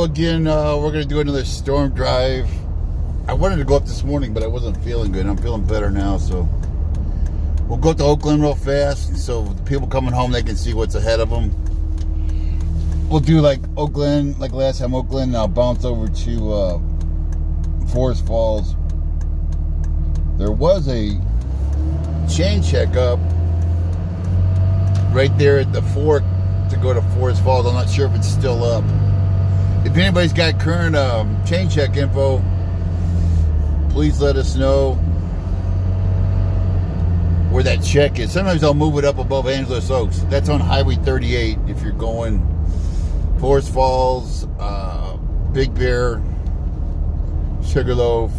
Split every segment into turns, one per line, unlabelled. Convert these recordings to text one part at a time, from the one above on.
again. We're going to do another storm drive. I wanted to go up this morning, but I wasn't feeling good. I'm feeling better now, so we'll go up to Oak Glen real fast so the people coming home, they can see what's ahead of them. We'll do like Oak Glen, like last time Oak Glen, and I'll bounce over to Forest Falls. There was a chain check up right there at the fork to go to Forest Falls. I'm not sure if it's still up. If anybody's got current chain check info, please let us know where that check is. Sometimes I'll move it up above Angeles Oaks. That's on Highway 38 if you're going Forest Falls, Big Bear, Sugarloaf.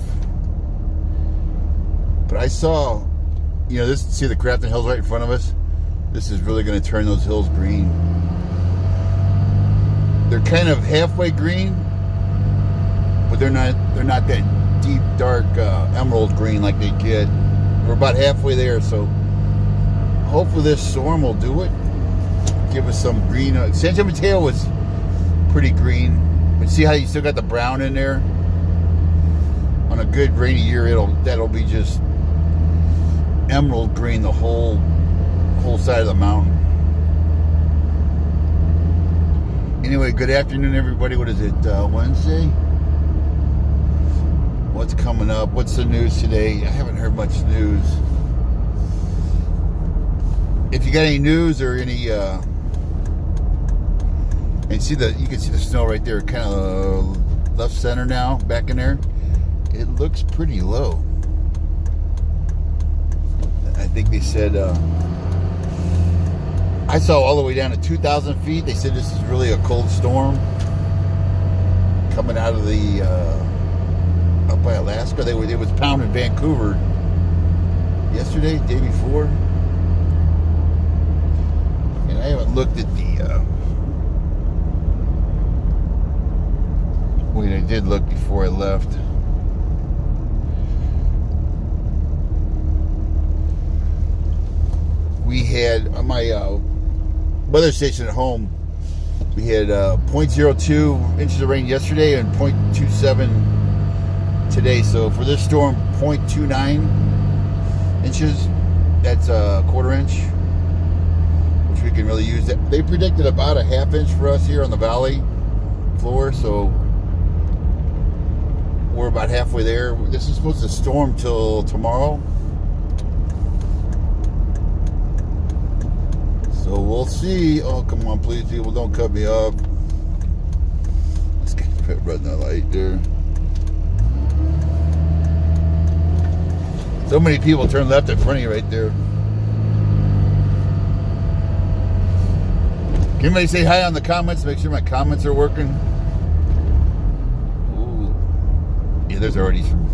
But I saw, see the Crafton Hills right in front of us? This is really going to turn those hills green. They're kind of halfway green, but they're not that deep, dark emerald green like they get. We're about halfway there, so hopefully this storm will do it. Give us some green. San Mateo was pretty green, but see how you still got the brown in there? On a good rainy year, that'll be just emerald green the whole side of the mountain. Anyway, good afternoon, everybody. What is it, Wednesday? What's coming up? What's the news today? I haven't heard much news. If you got any news or any, and you can see the snow right there, kind of left center now, back in there. It looks pretty low. I think they said, I saw all the way down to 2,000 feet. They said this is really a cold storm coming out of the up by Alaska. It was pounding Vancouver yesterday, day before, and I haven't looked at the. Wait, I did look before I left. We had on my weather station at home, we had 0.02 inches of rain yesterday and 0.27 today. So for this storm, 0.29 inches, that's a quarter inch, which we can really use. They predicted about a half inch for us here on the valley floor, so we're about halfway there. This is supposed to storm till tomorrow. So we'll see. Oh, come on, please, people, don't cut me off. Let's get put red in that light there. So many people turn left in front of you right there. Can anybody say hi on the comments? Make sure my comments are working. Ooh. Yeah, there's already some.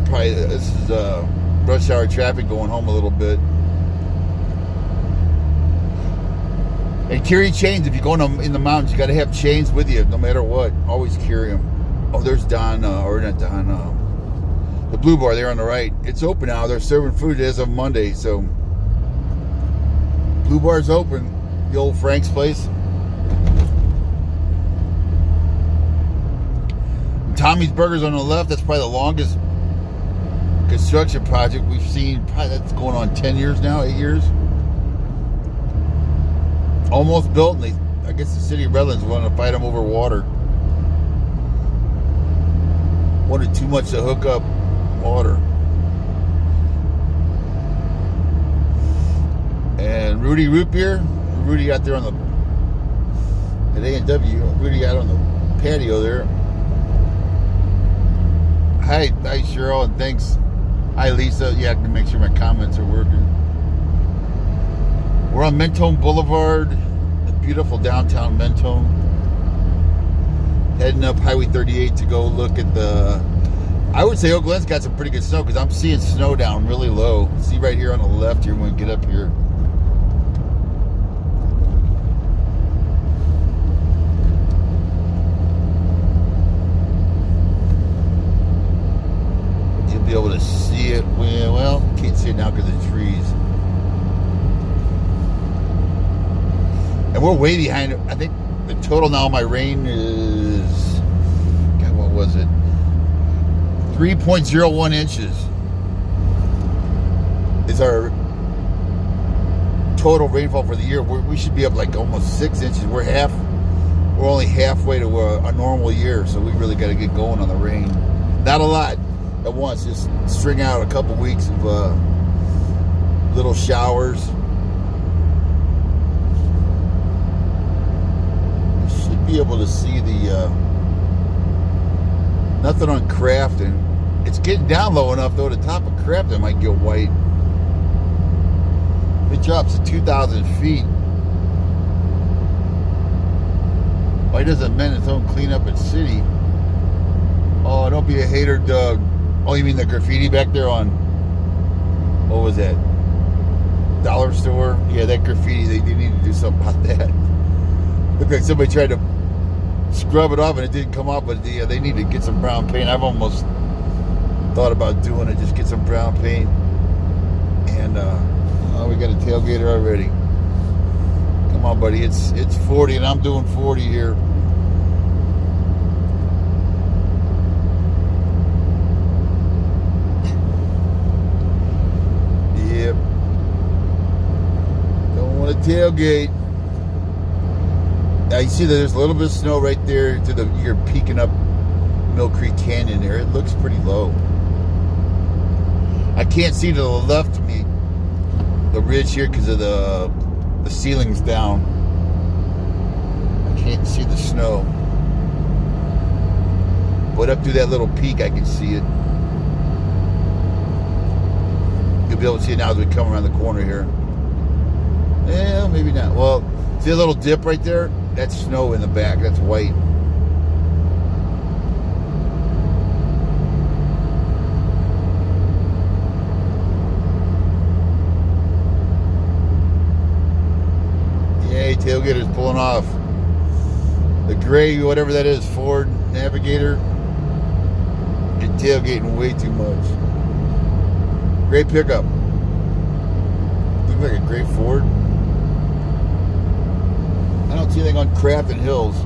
Probably this is rush hour traffic going home a little bit. And carry chains. If you're going in the mountains, you got to have chains with you no matter what. Always carry them. Oh, there's Don, or not Don, the Blue Bar there on the right. It's open now. They're serving food as of Monday, so Blue Bar's open. The old Frank's place. And Tommy's Burgers on the left. That's probably the longest construction project we've seen. Probably that's going on 10 years now, 8 years. Almost built, and I guess the city of Redlands wanted to fight them over water. Wanted too much to hook up water. And Rudy Root Beer, Rudy out there on the at A&W, Rudy out on the patio there. Hi Cheryl, and thanks. Hi Lisa. Yeah, I can make sure my comments are working. We're on Mentone Boulevard, the beautiful downtown Mentone. Heading up Highway 38 to go look at I would say Oak Glen's got some pretty good snow because I'm seeing snow down really low. See right here on the left here when we get up here. You'll be able to see it. Well, can't see it now because of the trees. And we're way behind. I think the total now, my rain is, God, what was it? 3.01 inches is our total rainfall for the year. We should be up like almost 6 inches. We're only halfway to a normal year, so we really got to get going on the rain. Not a lot at once, just string out a couple weeks of little showers. You should be able to see the nothing on Crafton. It's getting down low enough though. The top of Crafton might get white. If it drops to 2,000 feet, why doesn't mend its own clean up its city? Oh, don't be a hater, Doug. Oh, you mean the graffiti back there on, what was that? Dollar store? Yeah, that graffiti, they need to do something about that. Looked like somebody tried to scrub it off and it didn't come off, but they need to get some brown paint. I've almost thought about doing it, just get some brown paint. And, oh, we got a tailgater already. Come on, buddy, it's 40 and I'm doing 40 here. Yep. Don't want to tailgate. Now you see that there's a little bit of snow right there to you're peeking up Mill Creek Canyon there. It looks pretty low. I can't see to the left of me the ridge here because of the ceiling's down. I can't see the snow. But up through that little peak I can see it. You'll be able to see it now as we come around the corner here. Yeah, maybe not. Well, see a little dip right there? That's snow in the back. That's white. Yay, tailgater's pulling off. The gray, whatever that is, Ford Navigator, you're tailgating way too much. Gray pickup. Looks like a gray Ford. I don't see anything on Crafton Hills.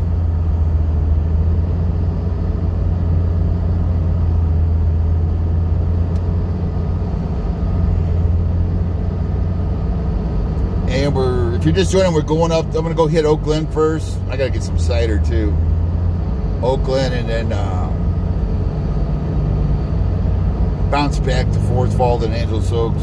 And if you're just joining, we're going up. I'm going to go hit Oak Glen first. I got to get some cider too. Oak Glen and then bounce back to Forest Falls and Angeles Oaks.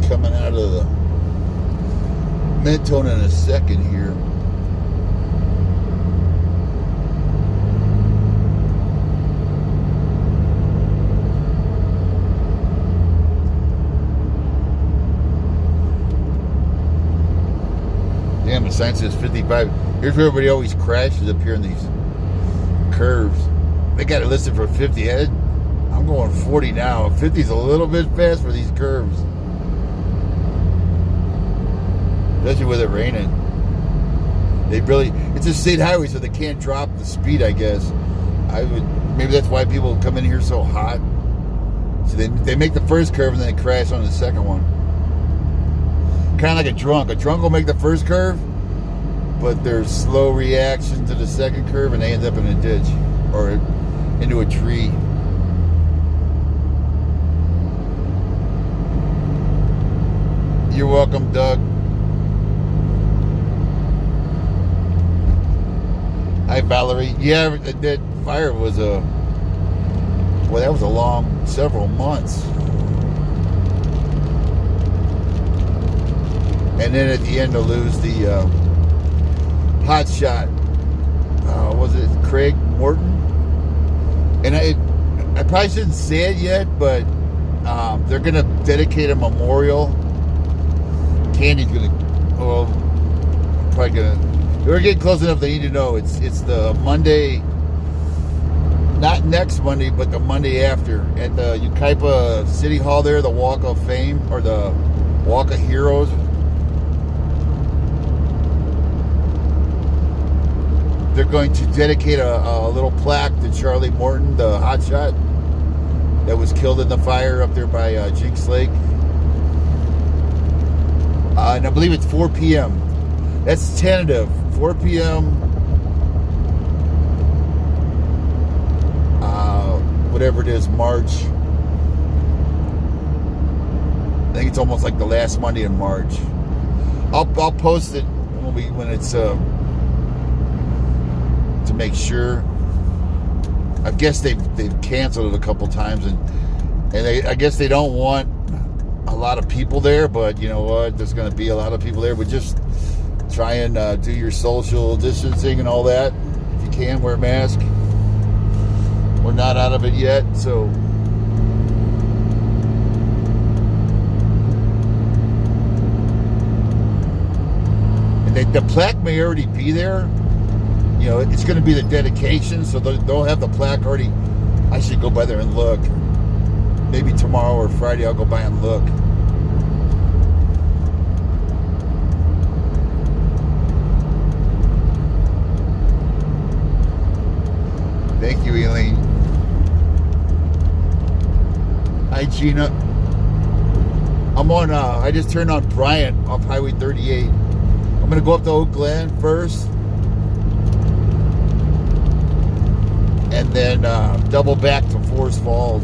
Coming out of the Mentone in a second here. Damn, the sign says 55. Here's where everybody always crashes up here in these curves. They got it listed for 50. I'm going 40 now. 50's a little bit fast for these curves. Especially with it raining. It's a state highway, so they can't drop the speed, I guess. Maybe that's why people come in here so hot. So they make the first curve and then they crash on the second one. Kind of like a drunk. A drunk will make the first curve, but there's slow reaction to the second curve and they end up in a ditch or into a tree. You're welcome, Doug. Hi, Valerie. Yeah, that fire was that was a long several months. And then at the end to lose the hot shot. Was it Craig Morton? And I probably shouldn't say it yet, but they're going to dedicate a memorial. Candy's going to, probably going to, we're getting close enough they need to know. It's the Monday, not next Monday, but the Monday after at the Yucaipa City Hall there, the Walk of Fame or the Walk of Heroes. They're going to dedicate a little plaque to Charlie Morton, the hotshot. that was killed in the fire up there by Jinx Lake. And I believe it's 4 p.m. That's tentative. 4 p.m. Whatever it is, March. I think it's almost like the last Monday in March. I'll post it when it's to make sure. I guess they've canceled it a couple times, and I guess they don't want a lot of people there. But you know what? There's going to be a lot of people there. But just try and do your social distancing and all that. If you can, wear a mask. We're not out of it yet, so. And the plaque may already be there. You know, it's going to be the dedication, so they'll have the plaque already. I should go by there and look. Maybe tomorrow or Friday I'll go by and look. Thank you, Elaine. Hi, Gina. I'm on, I just turned on Bryant off Highway 38. I'm going to go up to Oak Glen first. And then double back to Forest Falls.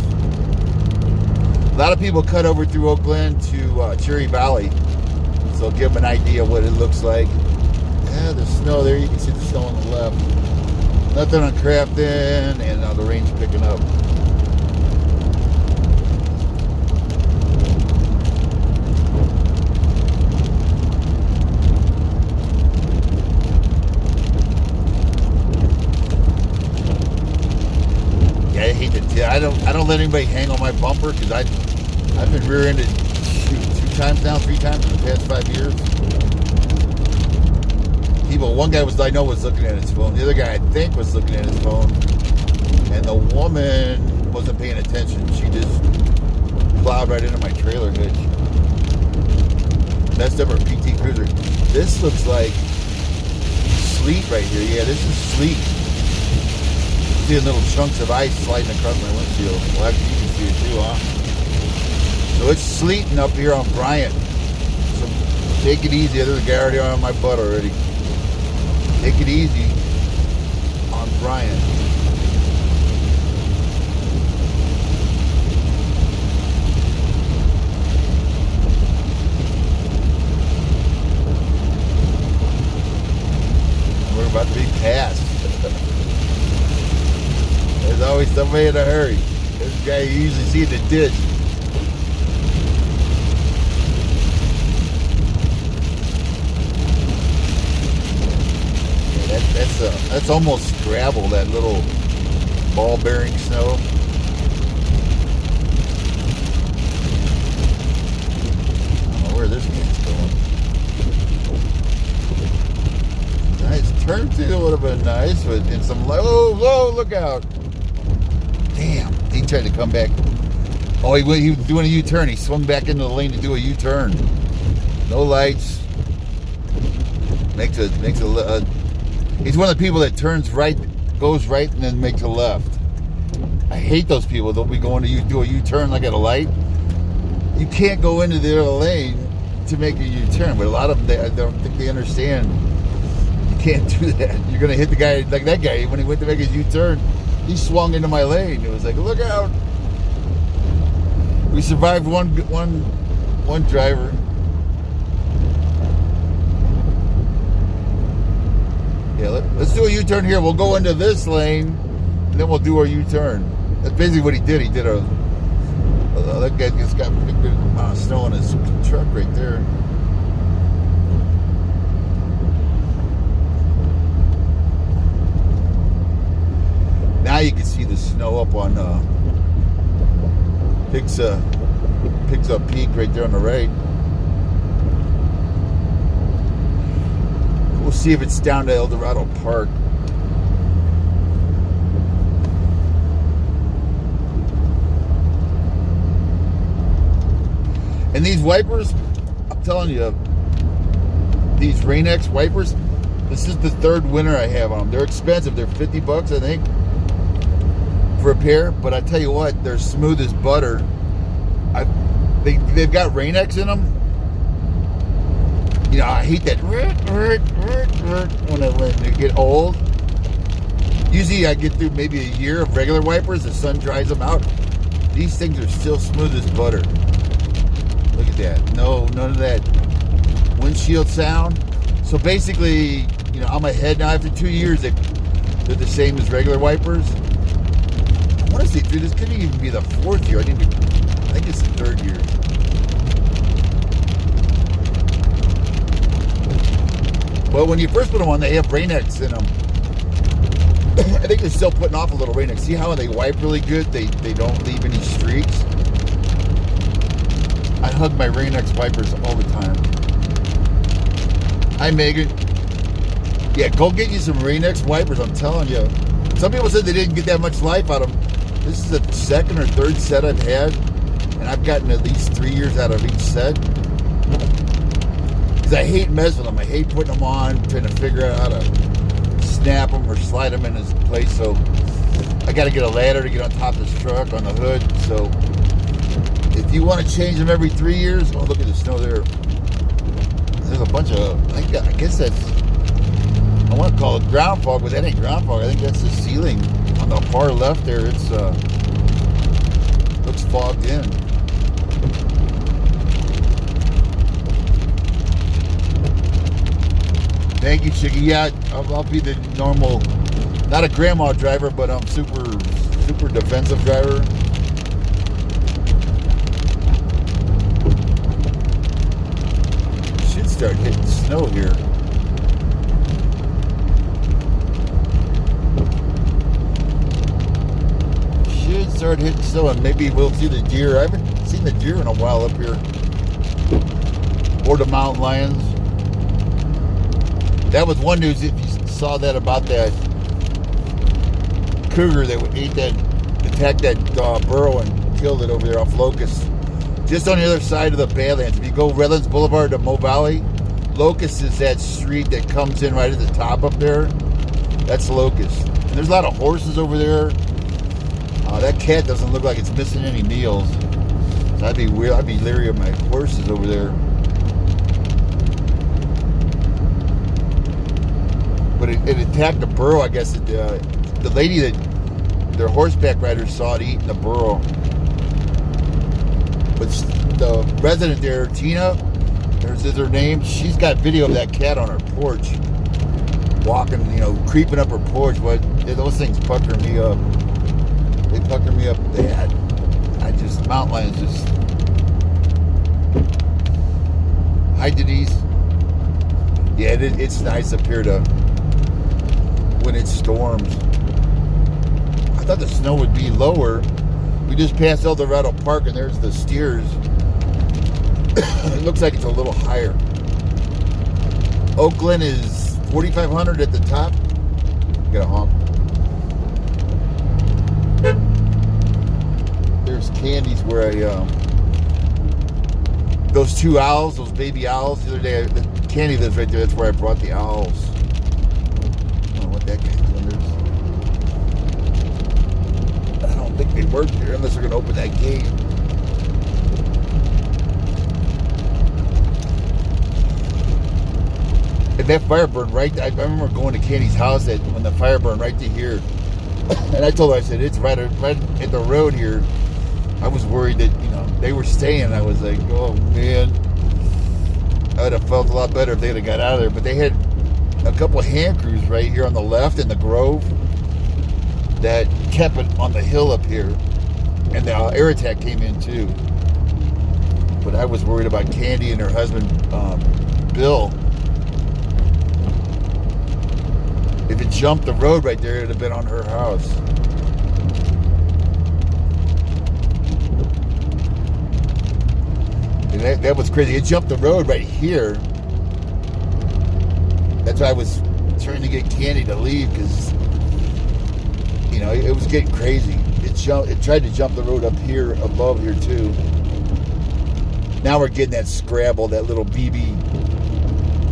A lot of people cut over through Oak Glen to Cherry Valley. So give them an idea of what it looks like. Yeah, there's snow there. You can see the snow on the left. Nothing on Crafton, and the rain's picking up. Yeah, I hate to. I don't let anybody hang on my bumper because I've been rear-ended 3 times in the past 5 years. One guy I know was looking at his phone. The other guy, I think, was looking at his phone. And the woman wasn't paying attention. She just plowed right into my trailer hitch. Messed up her PT Cruiser. This looks like sleet right here. Yeah, this is sleet. Seeing little chunks of ice sliding across my windshield. Well, actually, you can see it too, huh? So it's sleeting up here on Bryant. So take it easy. There's a guy already on my butt already. Take it easy on Bryant. We're about to be passed. There's always somebody in a hurry. This guy you usually see in the ditch. That's almost gravel, that little ball bearing snow. I don't know where this guy's going. Nice turn too would have been nice, but in some whoa, look out. Damn, he tried to come back. Oh, he was doing a U-turn. He swung back into the lane to do a U-turn. No lights. Makes a he's one of the people that turns right, goes right, and then makes a left. I hate those people. They'll be going to do a U-turn like at a light. You can't go into the other lane to make a U-turn, but a lot of them, I don't think they understand. You can't do that. You're going to hit the guy, like that guy, when he went to make his U-turn, he swung into my lane. It was like, look out. We survived one driver. Yeah, let's do a U-turn here. We'll go into this lane, and then we'll do our U-turn. That's basically what he did. He did that guy just got pretty good amount of snow in his truck right there. Now you can see the snow up on Picks Up Peak right there on the right. We'll see if it's down to El Dorado Park. And these wipers, I'm telling you, these Rain-X wipers, this is the third winter I have on them. They're expensive. They're $50, I think. for a pair, but I tell you what, they're smooth as butter. They've got Rain-X in them. You know, I hate that when they get old. Usually I get through maybe a year of regular wipers. The sun dries them out. These things are still smooth as butter. Look at that. No, none of that windshield sound. So basically, you know, I'm ahead now. After 2 years, they're the same as regular wipers. I want to say, dude, this could even be the 4th year. I think it's the 3rd year. Well, when you first put them on, they have Rain-X in them. I think they're still putting off a little Rain-X. See how when they wipe really good, they don't leave any streaks? I hug my Rain-X wipers all the time. Hi, Megan. Yeah, go get you some Rain-X wipers, I'm telling you. Some people said they didn't get that much life out of them. This is the 2nd or 3rd set I've had, and I've gotten at least 3 years out of each set. Because I hate messing with them. I hate putting them on, trying to figure out how to snap them or slide them in his place. So I got to get a ladder to get on top of this truck on the hood. So if you want to change them every 3 years, oh, look at the snow there. There's a bunch of, I guess that's, I want to call it ground fog, but that ain't ground fog. I think that's the ceiling on the far left there. It's looks fogged in. Thank you, Chicky. Yeah, I'll be the normal, not a grandma driver, but I'm super defensive driver. Should start hitting snow here. Should start hitting snow, and maybe we'll see the deer. I haven't seen the deer in a while up here, or the mountain lions. That was one news, if you saw that, about that cougar that attacked that burro and killed it over there off Locust. Just on the other side of the Badlands. If you go Redlands Boulevard to Mo Valley, Locust is that street that comes in right at the top up there. That's Locust. And there's a lot of horses over there. That cat doesn't look like it's missing any meals. So I'd be weird. I'd be leery of my horses over there. But it attacked the burro, I guess. The lady that their horseback riders saw it eating the burro. But the resident there, Tina, there's her name. She's got video of that cat on her porch, walking, you know, creeping up her porch. But those things pucker me up. They pucker me up bad. Mountain lions just. Hi, Denise. Yeah, it's nice up here when it storms. I thought the snow would be lower. We just passed El Dorado Park, and there's the steers. It looks like it's a little higher. Oak Glen is 4,500 at the top. Got a honk. There's Candy's where those two owls, those baby owls. The other day, Candy lives right there. That's where I brought the owls. I don't know what that guy's doing. I don't think they work there unless they're going to open that gate. And that fire burned right. I remember going to Candy's house when the fire burned right to here. And I told her, I said, it's right at the road here. I was worried that, you know, they were staying. I was like, oh, man. I would have felt a lot better if they had got out of there. But they had a couple of hand crews right here on the left in the grove that kept it on the hill up here. And the air attack came in, too. But I was worried about Candy and her husband, Bill. If it jumped the road right there, it would have been on her house. And that was crazy. It jumped the road right here. That's why I was trying to get Candy to leave, because, you know, it was getting crazy. It tried to jump the road up here, above here too. Now we're getting that scrabble, that little BB.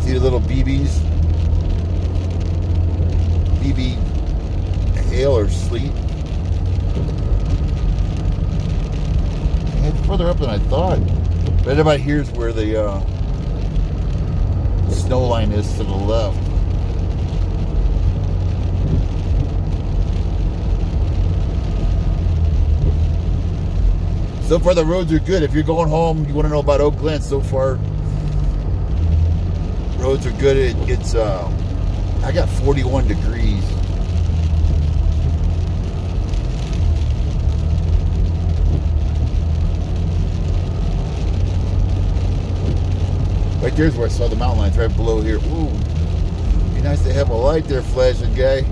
See the little BBs? BB hail or sleet. it's further up than I thought. Right about here's where the snow line is to the left. So far the roads are good. If you're going home, you want to know about Oak Glen. So far, roads are good. It's I got 41 degrees. Right there's where I saw the mountain lines, right below here. Ooh, be nice to have a light there flashing, guy.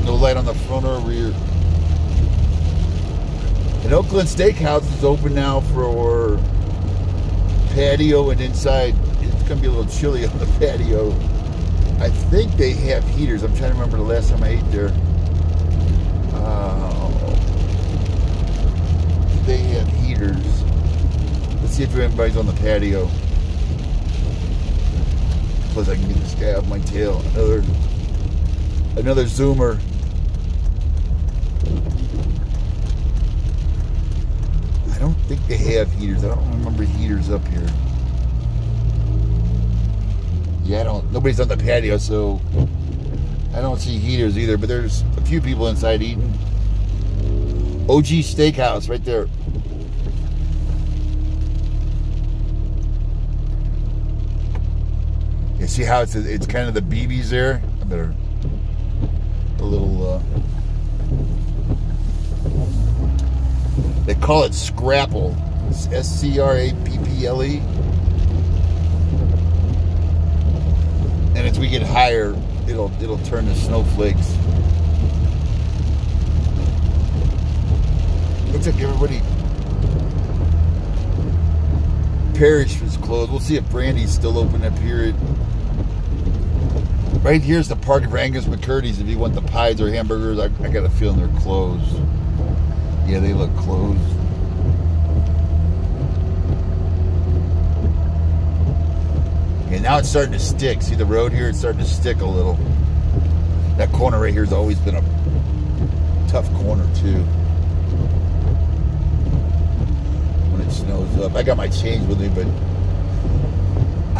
No light on the front or rear. And Oak Glen Steakhouse is open now for patio and inside. It's going to be a little chilly on the patio. I think they have heaters. I'm trying to remember the last time I ate there. They have heaters. Let's see if anybody's on the patio. Plus I can get this guy off my tail. Another zoomer. I don't think they have heaters. I don't remember heaters up here. Yeah, nobody's on the patio, so I don't see heaters either, but there's a few people inside eating. OG Steakhouse right there. You see how it's kind of the BBs there? I better a little they call it Scrapple. It's SCRAPPLE. And as we get higher, it'll turn to snowflakes. Looks like everybody. Parish was closed. We'll see if Brandy's still open up here. Right here's the park for Angus McCurdy's. If you want the pies or hamburgers, I got a feeling they're closed. Yeah, they look closed. Yeah, now it's starting to stick. See the road here? It's starting to stick a little. That corner right here has always been a tough corner too. When it snows up. I got my chains with me, but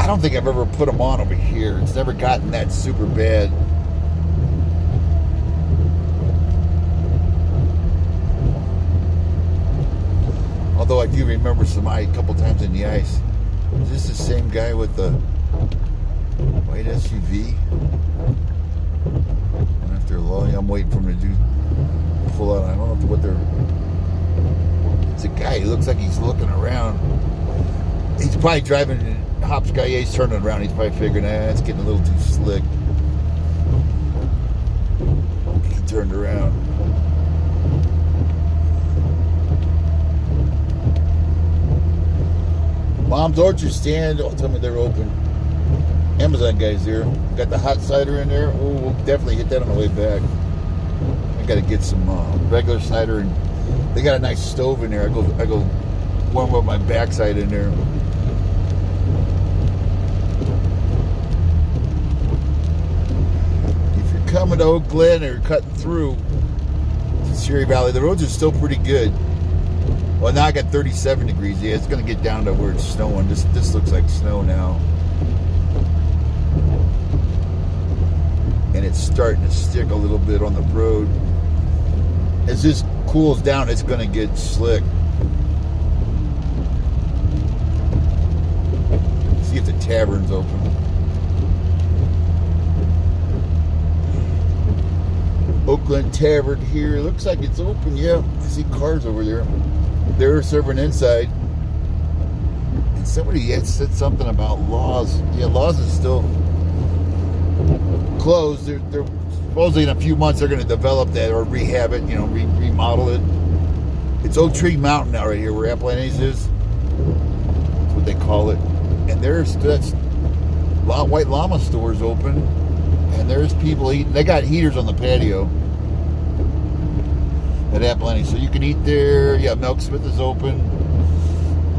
I don't think I've ever put them on over here. It's never gotten that super bad. Although I do remember a couple times in the ice. Is this the same guy with the white SUV? After a long, I'm waiting for him to pull out. I don't know what they're. It's a guy. He looks like he's looking around. He's probably driving. Hops guy, yeah, he's turning around. He's probably figuring, it's getting a little too slick. He turned around. Mom's Orchard stand. Oh, tell me they're open. Amazon guys here. Got the hot cider in there. Oh, we'll definitely hit that on the way back. I got to get some regular cider, and they got a nice stove in there. I go warm up my backside in there. If you're coming to Oak Glen or cutting through to Cherry Valley, the roads are still pretty good. Well, now I got 37 degrees. Yeah, it's going to get down to where it's snowing. This looks like snow now. And it's starting to stick a little bit on the road. As this cools down, it's going to get slick. See if the tavern's open. Oak Glen Tavern here. Looks like it's open. Yeah, I see cars over there. They're serving inside. And somebody had said something about Laws. Yeah, Laws is still closed. They're supposedly in a few months they're going to develop that or rehab it, remodel it. It's Oak Tree Mountain now right here where Appalachians is. That's what they call it. And that's White Llama stores open. And there's people eating. They got heaters on the patio at Appalachian, so you can eat there. Yeah, Milksmith is open.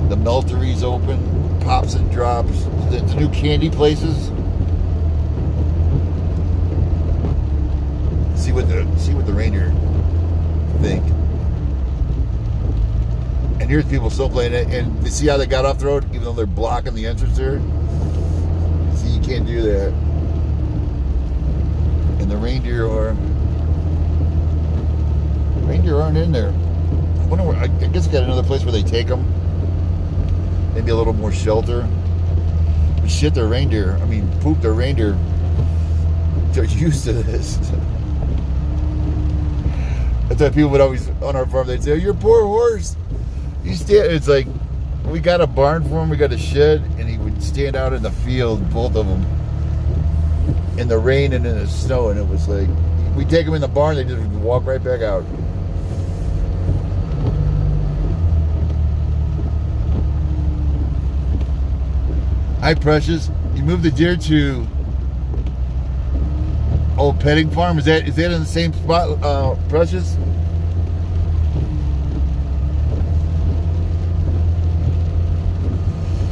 The Meltery's open. Pops and Drops. The new candy places. See what the reindeer think. And here's people still playing it, and you see how they got off the road, even though they're blocking the entrance there. See, you can't do that. And the reindeer aren't in there. I wonder where. I guess I got another place where they take them. Maybe a little more shelter. But shit, their reindeer. I mean, poop their reindeer. They're used to this. That's why people would always on our farm. They'd say, "Oh, your poor horse." You stand. It's like we got a barn for him. We got a shed, and he would stand out in the field, both of them, in the rain and in the snow, and it was like we take them in the barn. They just walk right back out. Hi, Precious. You moved the deer to old petting farm. Is that in the same spot, Precious?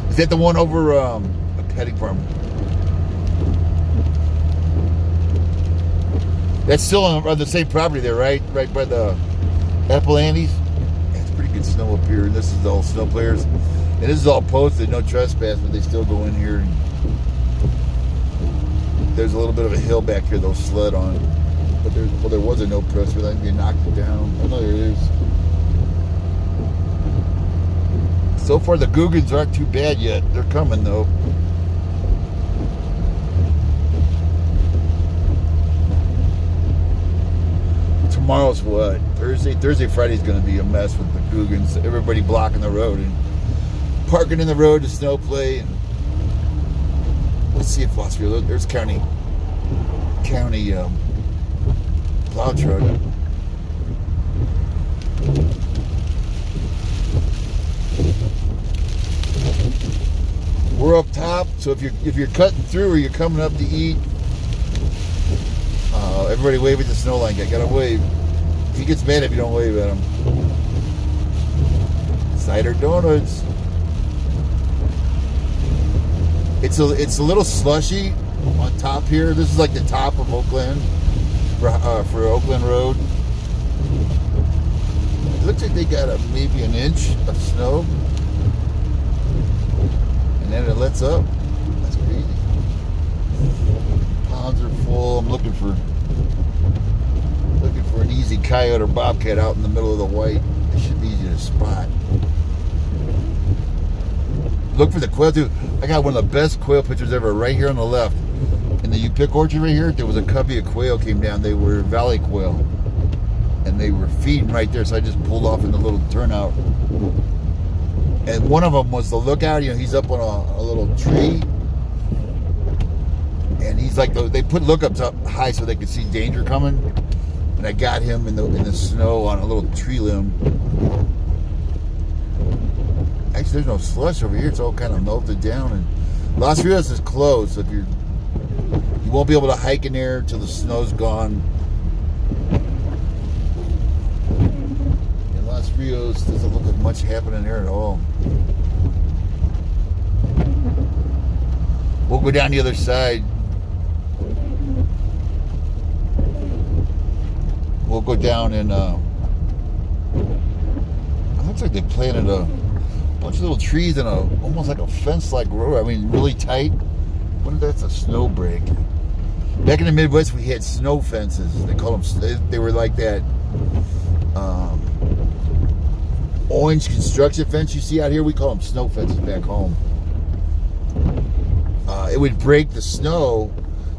Is that the one over a petting farm? That's still on the same property there, right? Right by the Apple Andes. Yeah, it's pretty good snow up here, and this is all snow players. And this is all posted, no trespass, but they still go in here. There's a little bit of a hill back here they'll sled on. But there was a no press where they knocked it down. Oh no, there it is. So far the Googans aren't too bad yet. They're coming though. Tomorrow's what? Thursday, Friday's gonna be a mess with the Googans. Everybody blocking the road and parking in the road to snow play. And let's see if Los Rios, there's county plow truck. We're up top, so if you're cutting through or you're coming up to eat, everybody wave at the snow line guy. Gotta wave. He gets mad if you don't wave at him. Cider donuts. It's a little slushy on top here. This is like the top of Oakland for Oakland Road. It looks like they got maybe an inch of snow, and then it lets up. That's crazy. Ponds are full. I'm looking for an easy coyote or bobcat out in the middle of the white. It should be easy to spot. Look for the quail too. I got one of the best quail pictures ever right here on the left. In the U-Pick orchard right here, there was a covey of quail came down. They were valley quail. And they were feeding right there, so I just pulled off in the little turnout. And one of them was the lookout. You know, he's up on a little tree. And he's like, they put lookups up high so they could see danger coming. And I got him in the snow on a little tree limb. Actually, there's no slush over here. It's all kind of melted down. And Los Rios is closed, so you won't be able to hike in there till the snow's gone. In Los Rios, doesn't look like much happening there at all. We'll go down the other side. We'll go down and it looks like they planted a bunch of little trees in almost like a fence-like road. I mean, really tight. What if that's a snow break? Back in the Midwest, we had snow fences. They call them. They were like that orange construction fence you see out here. We call them snow fences back home. It would break the snow.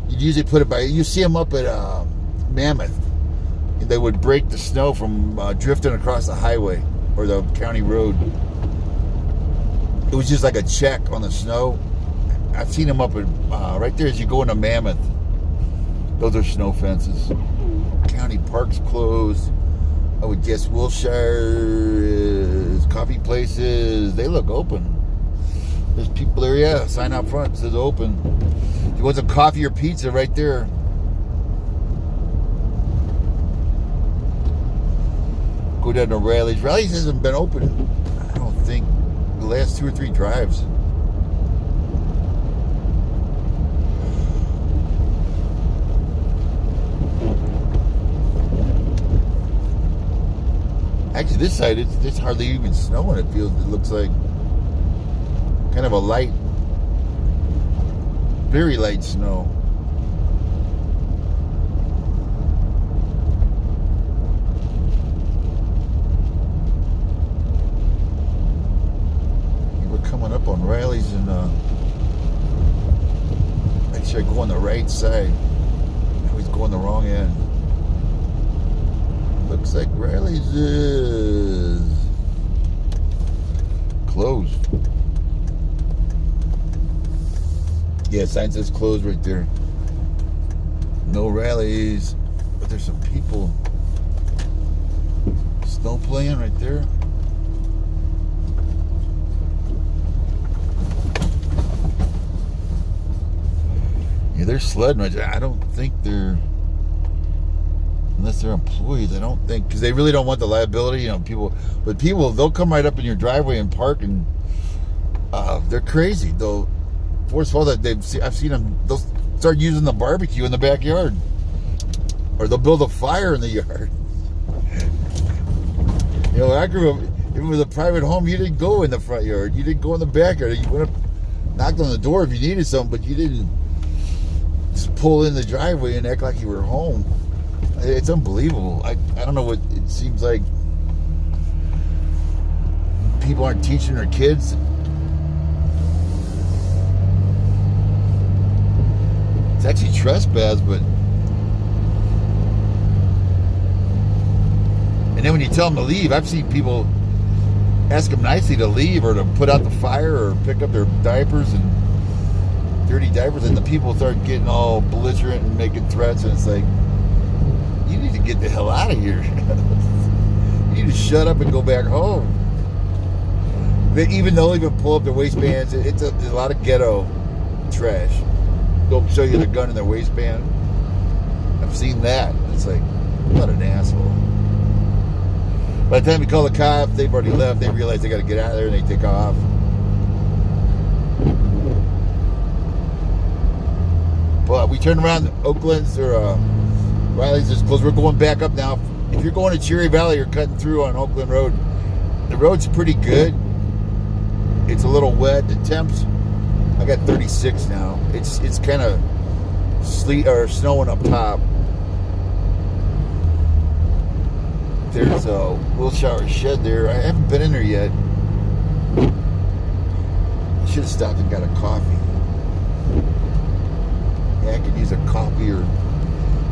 You'd usually put it by. You see them up at Mammoth. They would break the snow from drifting across the highway or the county road. It was just like a check on the snow. I've seen them up at right there as you go into Mammoth. Those are snow fences. County parks closed. I would guess Wilshire's coffee places. They look open. There's people there, yeah. Sign out front says open. If you want some coffee or pizza right there. Go down to Rallies. Rallies hasn't been open, I don't think, the last 2 or 3 drives. Actually, this side, it's hardly even snowing. It looks like kind of a light, very light snow. We're coming up on Riley's and actually I go on the right side. I always go on the wrong end. Looks like Riley's is closed. Yeah, sign says closed right there. No Riley's, but there's some people snow playing right there. Yeah, they're sledding right there. I don't think they're, unless they're employees, I don't think, because they really don't want the liability, you know, people, but people, they'll come right up in your driveway and park, and they're crazy. They'll, first of all, that I've seen them, they'll start using the barbecue in the backyard, or they'll build a fire in the yard. You know, I grew up, if it was a private home, you didn't go in the front yard, you didn't go in the backyard, you went up, knocked on the door if you needed something, but you didn't just pull in the driveway and act like you were home. It's unbelievable. I don't know what it seems like. People aren't teaching their kids. It's actually trespass, but, and then when you tell them to leave, I've seen people ask them nicely to leave or to put out the fire or pick up their diapers and dirty diapers, and the people start getting all belligerent and making threats, and it's like, you need to get the hell out of here. You need to shut up and go back home. Even they'll even pull up their waistbands. It's a lot of ghetto trash. They'll show you the gun in their waistband. I've seen that. It's like, what an asshole. By the time you call the cops, they've already left. They realize they got to get out of there and they take off. But we turn around, Oakland's or Riley's is closed. We're going back up now. If you're going to Cherry Valley, you're cutting through on Oakland Road. The road's pretty good. It's a little wet. The temps, I got 36 now. It's kind of sleet or snowing up top. There's a Wilshire shed there. I haven't been in there yet. I should have stopped and got a coffee. Yeah, I could use a coffee or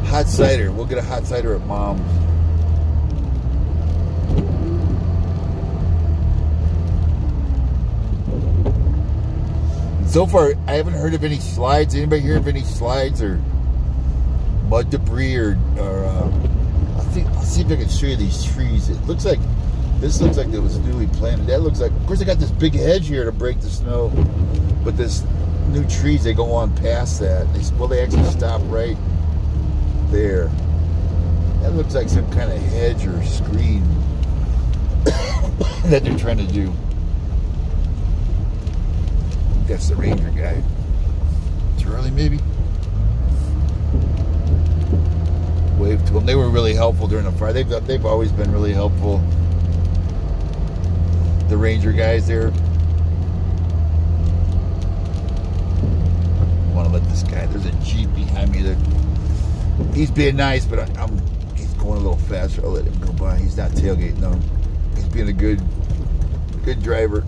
hot cider. We'll get a hot cider at Mom's. So far, I haven't heard of any slides. Anybody hear of any slides or mud debris or I'll see if I can show you these trees. It looks like, this looks like it was newly planted. That looks like, of course, they got this big hedge here to break the snow, but this new trees, they go on past that. They actually stop right there. That looks like some kind of hedge or screen that they're trying to do. That's the ranger guy. Charlie, maybe? Wave to them. They were really helpful during the fire. They've always been really helpful. The ranger guys there. I want to let this guy. There's a Jeep behind me that he's being nice, but he's going a little faster. I'll let him go by. He's not tailgating though. He's being a good driver.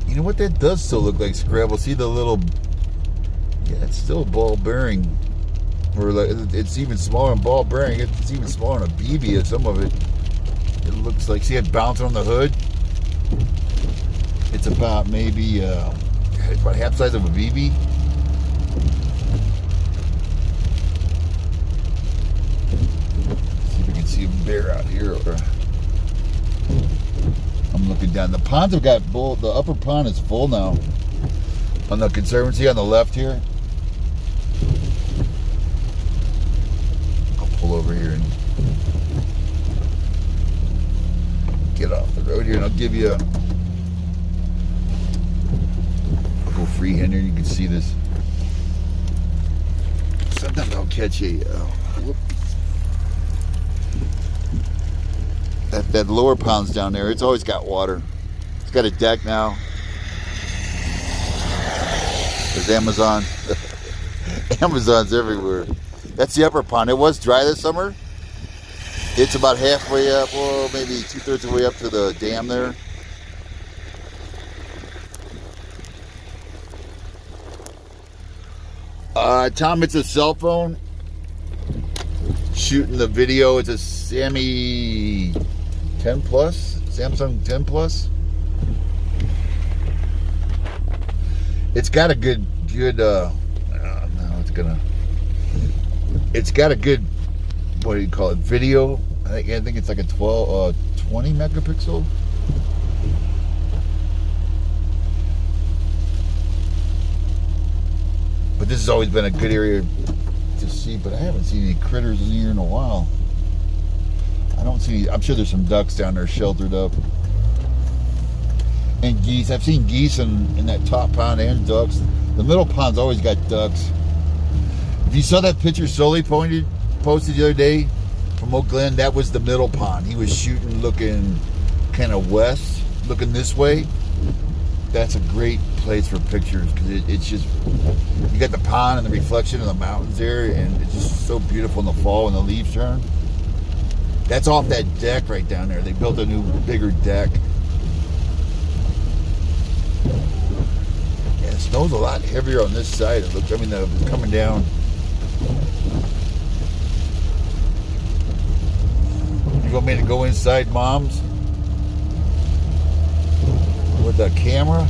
You know what, that does still look like Scrabble. See the little, yeah, it's still a ball bearing, or like it's even smaller on ball bearing. It's even smaller on a BB. Some of it, it looks like. See it bouncing on the hood. It's about maybe it's about half size of a BB. See if we can see a bear out here. Or, I'm looking down. The ponds have got full. The upper pond is full now. On the Conservancy on the left here. I'll pull over here and get off the road here, and I'll give you. I'll go little freehand here. You can see this. Sometimes I'll catch a whoop. That lower pond's down there. It's always got water. It's got a deck now. There's Amazon. Amazon's everywhere. That's the upper pond. It was dry this summer. It's about halfway up, well, maybe 2/3 of the way up to the dam there. Tom, it's a cell phone. Shooting the video. It's a Sammy 10 Plus, Samsung 10 Plus. It's got a good. No, it's got a good. What do you call it? Video. I think it's like a 20 megapixel. But this has always been a good area to see, but I haven't seen any critters in here in a while. I don't see. I'm sure there's some ducks down there sheltered up, and geese. I've seen geese in that top pond and ducks. The middle pond's always got ducks. If you saw that picture Sully posted the other day from Oak Glen, that was the middle pond. He was shooting, looking kind of west, looking this way. That's a great place for pictures because it's just, you got the pond and the reflection of the mountains there, and it's just so beautiful in the fall when the leaves turn. That's off that deck right down there. They built a new, bigger deck. Yeah, the snow's a lot heavier on this side. It looks, it's coming down. You want me to go inside Mom's with the camera?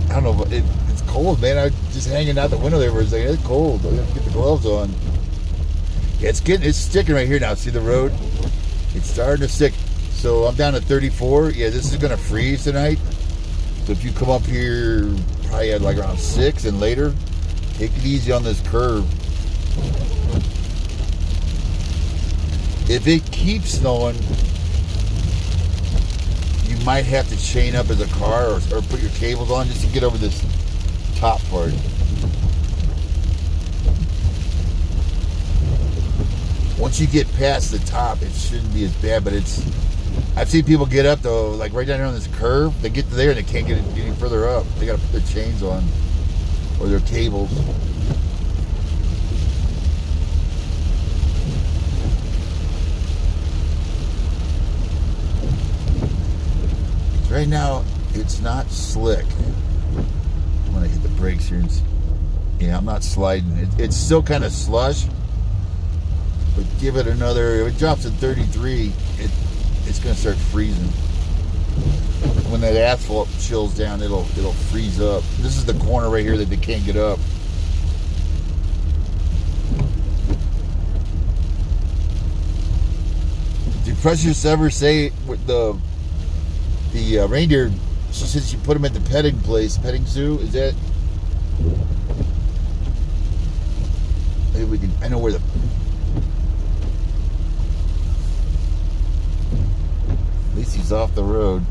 I don't know, but it's cold, man. I was just hanging out the window there for a second. It's cold. I have to get the gloves on. Yeah, it's sticking right here now. See the road? It's starting to stick. So I'm down to 34. Yeah, this is gonna freeze tonight. So if you come up here probably at like around 6 and later, take it easy on this curve. If it keeps snowing, you might have to chain up as a car or put your cables on just to get over this top part. Once you get past the top, it shouldn't be as bad, but I've seen people get up though, like right down here on this curve. They get to there and they can't get any further up. They got to put their chains on or their cables. Right now, it's not slick. I'm gonna hit the brakes here. Yeah, I'm not sliding. It's still kind of slush, but give it another. If it drops to 33, it's gonna start freezing. When that asphalt chills down, it'll freeze up. This is the corner right here that they can't get up. Did Precious ever say with the reindeer, she said she put them at the petting zoo? Is that, maybe we can, I know where at least he's off the road.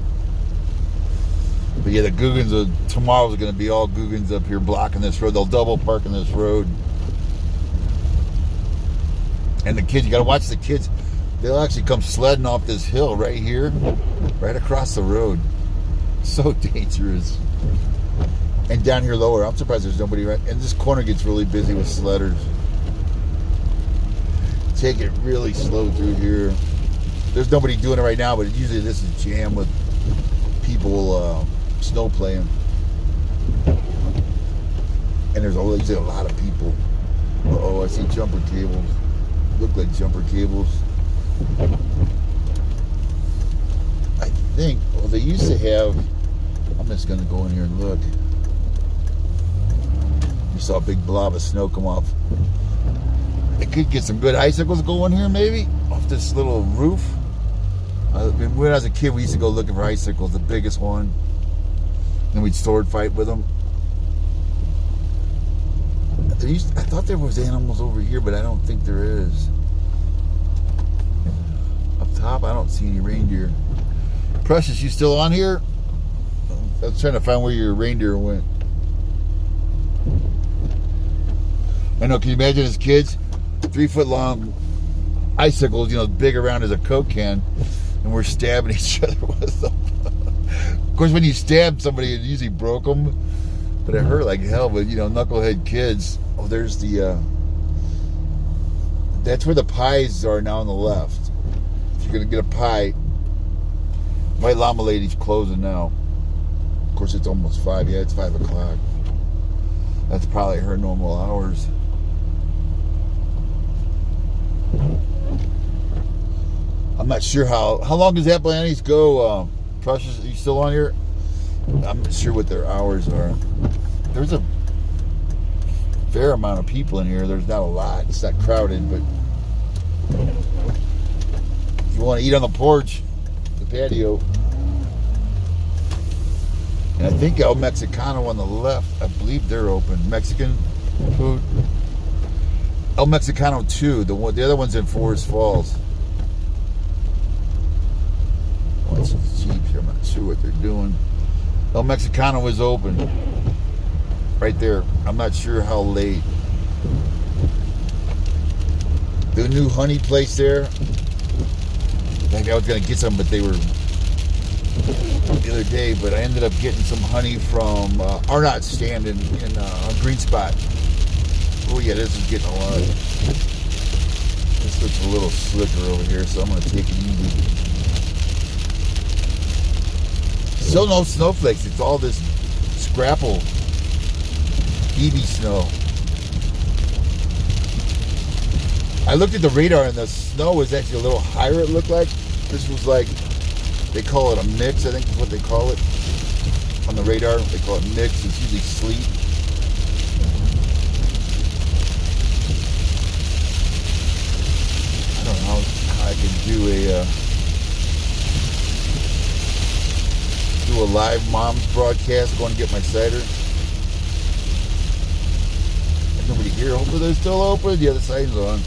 But yeah, the Googans, tomorrow's going to be all Googans up here blocking this road. They'll double park in this road. And the kids, you got to watch the kids. They'll actually come sledding off this hill right here, right across the road. So dangerous. And down here lower, I'm surprised there's nobody right. And this corner gets really busy with sledders. Take it really slow through here. There's nobody doing it right now, but usually this is jammed with people snow playing. And there's always a lot of people. Uh-oh, I see jumper cables. Look like jumper cables. I think, well, they used to have, I'm just going to go in here and look. You saw a big blob of snow come off. I could get some good icicles going here, maybe, off this little roof. When I was a kid, we used to go looking for icicles, the biggest one. Then we'd sword fight with them. I thought there was animals over here, but I don't think there is. Up top, I don't see any reindeer. Precious, you still on here? I was trying to find where your reindeer went. I know, can you imagine as kids, 3 foot long icicles, you know, big around as a Coke can, and we're stabbing each other with them. Of course, when you stab somebody, it usually broke them, but it hurt like hell. But, you know, knucklehead kids. Oh, there's the, that's where the pies are now on the left. If you're going to get a pie, White Llama Lady's closing now. Of course, it's almost 5. Yeah, it's 5 o'clock. That's probably her normal hours. I'm not sure how long does Appalachians go? Precious, are you still on here? I'm not sure what their hours are. There's a fair amount of people in here. There's not a lot. It's not crowded, but if you want to eat on the porch, the patio. And I think El Mexicano on the left, I believe they're open. Mexican food. El Mexicano 2. The other one's in Forest Falls. Oh, it's cheap here. I'm not sure what they're doing. El Mexicano is open. Right there. I'm not sure how late. The new honey place there. I think I was going to get some, but they were the other day. But I ended up getting some honey from Arnott's stand in Green Spot. Oh yeah, this is getting a lot. This looks a little slicker over here, so I'm going to take it easy. Still no snowflakes. It's all this scrapple BB snow. I looked at the radar and the snow was actually a little higher, it looked like. This was like, they call it a mix, I think is what they call it. On the radar, they call it mix. It's usually sleet. I don't know how I can do a live mom's broadcast, going to get my cider. There's nobody here. Hopefully they're still open. Yeah, the sign's on.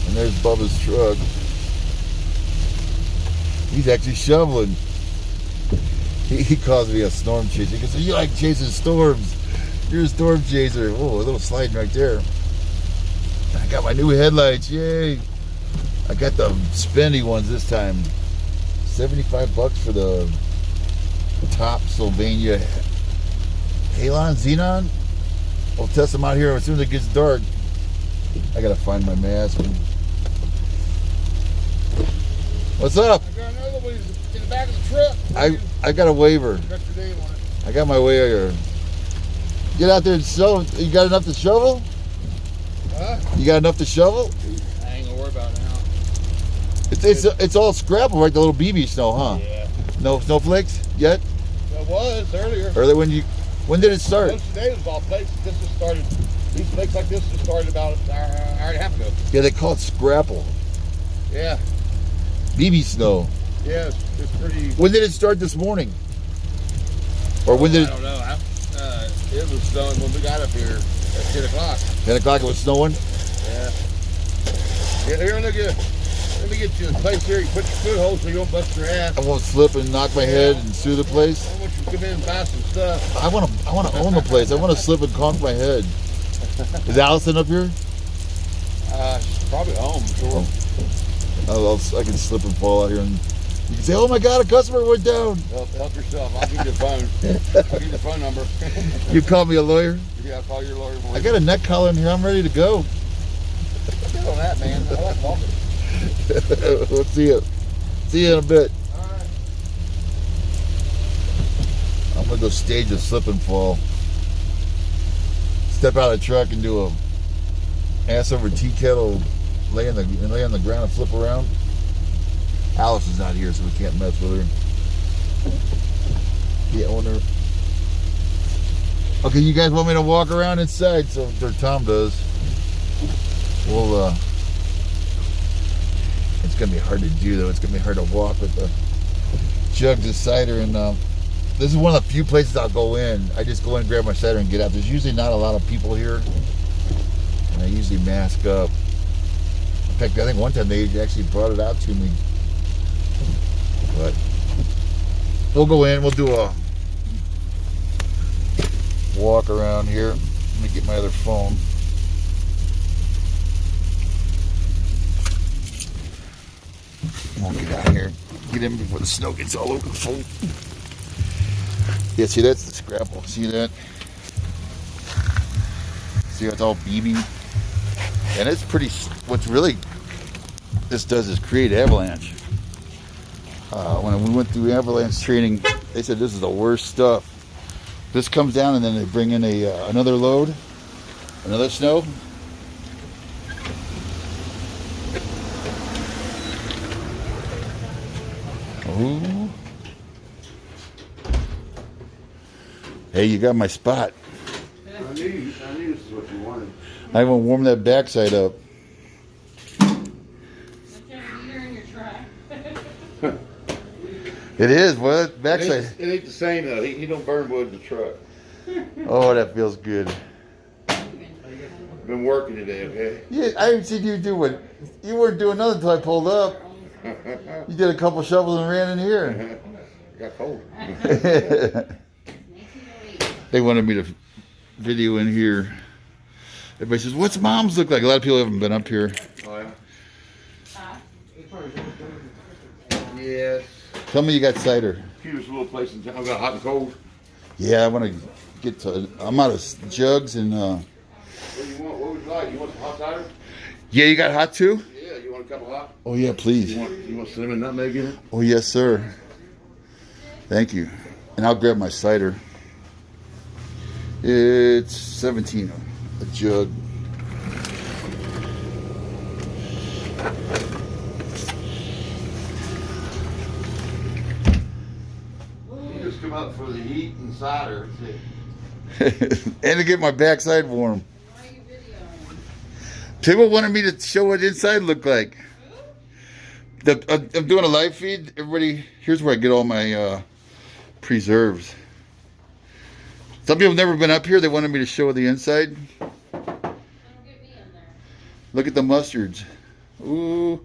And there's Bubba's truck. He's actually shoveling. He calls me a storm chaser. He goes, you like chasing storms. You're a storm chaser. Oh, a little sliding right there. I got my new headlights. Yay. I got the spendy ones this time. $75 for the top Sylvania Halon Xenon. I'll test them out here as soon as it gets dark. I gotta find my mask. What's up?
I got another one in the back of the truck.
I got a waiver. I got my waiver. Get out there and shovel. You got enough to shovel?
Huh?
You got enough to shovel?
I ain't gonna worry about it now.
It's all scrapple, right? The little BB snow, huh?
Yeah.
No snowflakes yet?
It was earlier.
Earlier when did it start?
Most today was all flakes. This just started. These flakes like this just started about an hour and a half ago.
Yeah, they call it scrapple.
Yeah.
BB snow.
Yeah, it's pretty.
When did it start this morning? Or when did
I don't know. It was snowing when we got up here at 10 o'clock.
10 o'clock it was snowing?
Yeah. Yeah, here, let me get you a place here. You put your foot holes so you don't bust your ass.
I won't slip and knock my head and sue the place.
I want you to come in and buy some stuff.
I want to own the place. I want to slip and conk my head. Is Allison up here?
She's probably home, sure.
I can slip and fall out here, and you can say, "Oh my God, a customer went down."
Help yourself. I'll give you a phone. I'll give you the phone number.
You call me a lawyer?
Yeah, I'll call your lawyer.
I got a neck collar in here. I'm ready to go.
Get on that, man. I like walking.
We'll see you. See you in a bit.
All right.
I'm gonna go stage a slip and fall. Step out of the truck and do a ass over tea kettle, lay on the ground and flip around. Alice is not here, so we can't mess with her. The owner. Okay, you guys want me to walk around inside? So Tom does. We'll. It's gonna be hard to do though. It's gonna be hard to walk with the jugs of cider, and this is one of the few places I'll go in. I just go in, grab my cider, and get out. There's usually not a lot of people here, and I usually mask up. In fact, I think one time they actually brought it out to me. But we'll go in. We'll do a walk around here. Let me get my other phone. Won't get out here. Get in before the snow gets all over the phone. Yeah, see, that's the scrapple. See that? See how it's all BB? And it's pretty, what's really, this does is create avalanche. When we went through avalanche training, they said this is the worst stuff. This comes down and then they bring in another load, another snow. Ooh. Hey, you got my spot.
I knew this is what you wanted.
I haven't warmed that backside up. It is, what? Backside.
It ain't the same though. He don't burn wood in the truck.
Oh, that feels good.
Been working today, okay?
Yeah, I haven't seen you do it. You weren't doing nothing until I pulled up. You did a couple shovels and ran in here.
Got cold.
They wanted me to video in here. Everybody says, "What's mom's look like?" A lot of people haven't been up here.
Oh yeah. Yes.
Tell me you got cider.
Cutest little place in town. I've got hot and cold.
Yeah, I want to get to. I'm out of jugs and.
What do you want? What would you like? You want some hot cider?
Yeah, you got hot too?
Yeah. You want a cup of hot?
Oh yeah, please.
You want cinnamon nutmeg in it?
Oh yes, sir. Thank you. And I'll grab my cider. It's 17 a jug.
You just come up for the heat and cider.
And to get my backside warm.
Why are you videoing?
People wanted me to show what inside looked like. I'm doing a live feed. Everybody, here's where I get all my preserves. Some people have never been up here. They wanted me to show the inside.
Don't get me in there.
Look at the mustards. Ooh.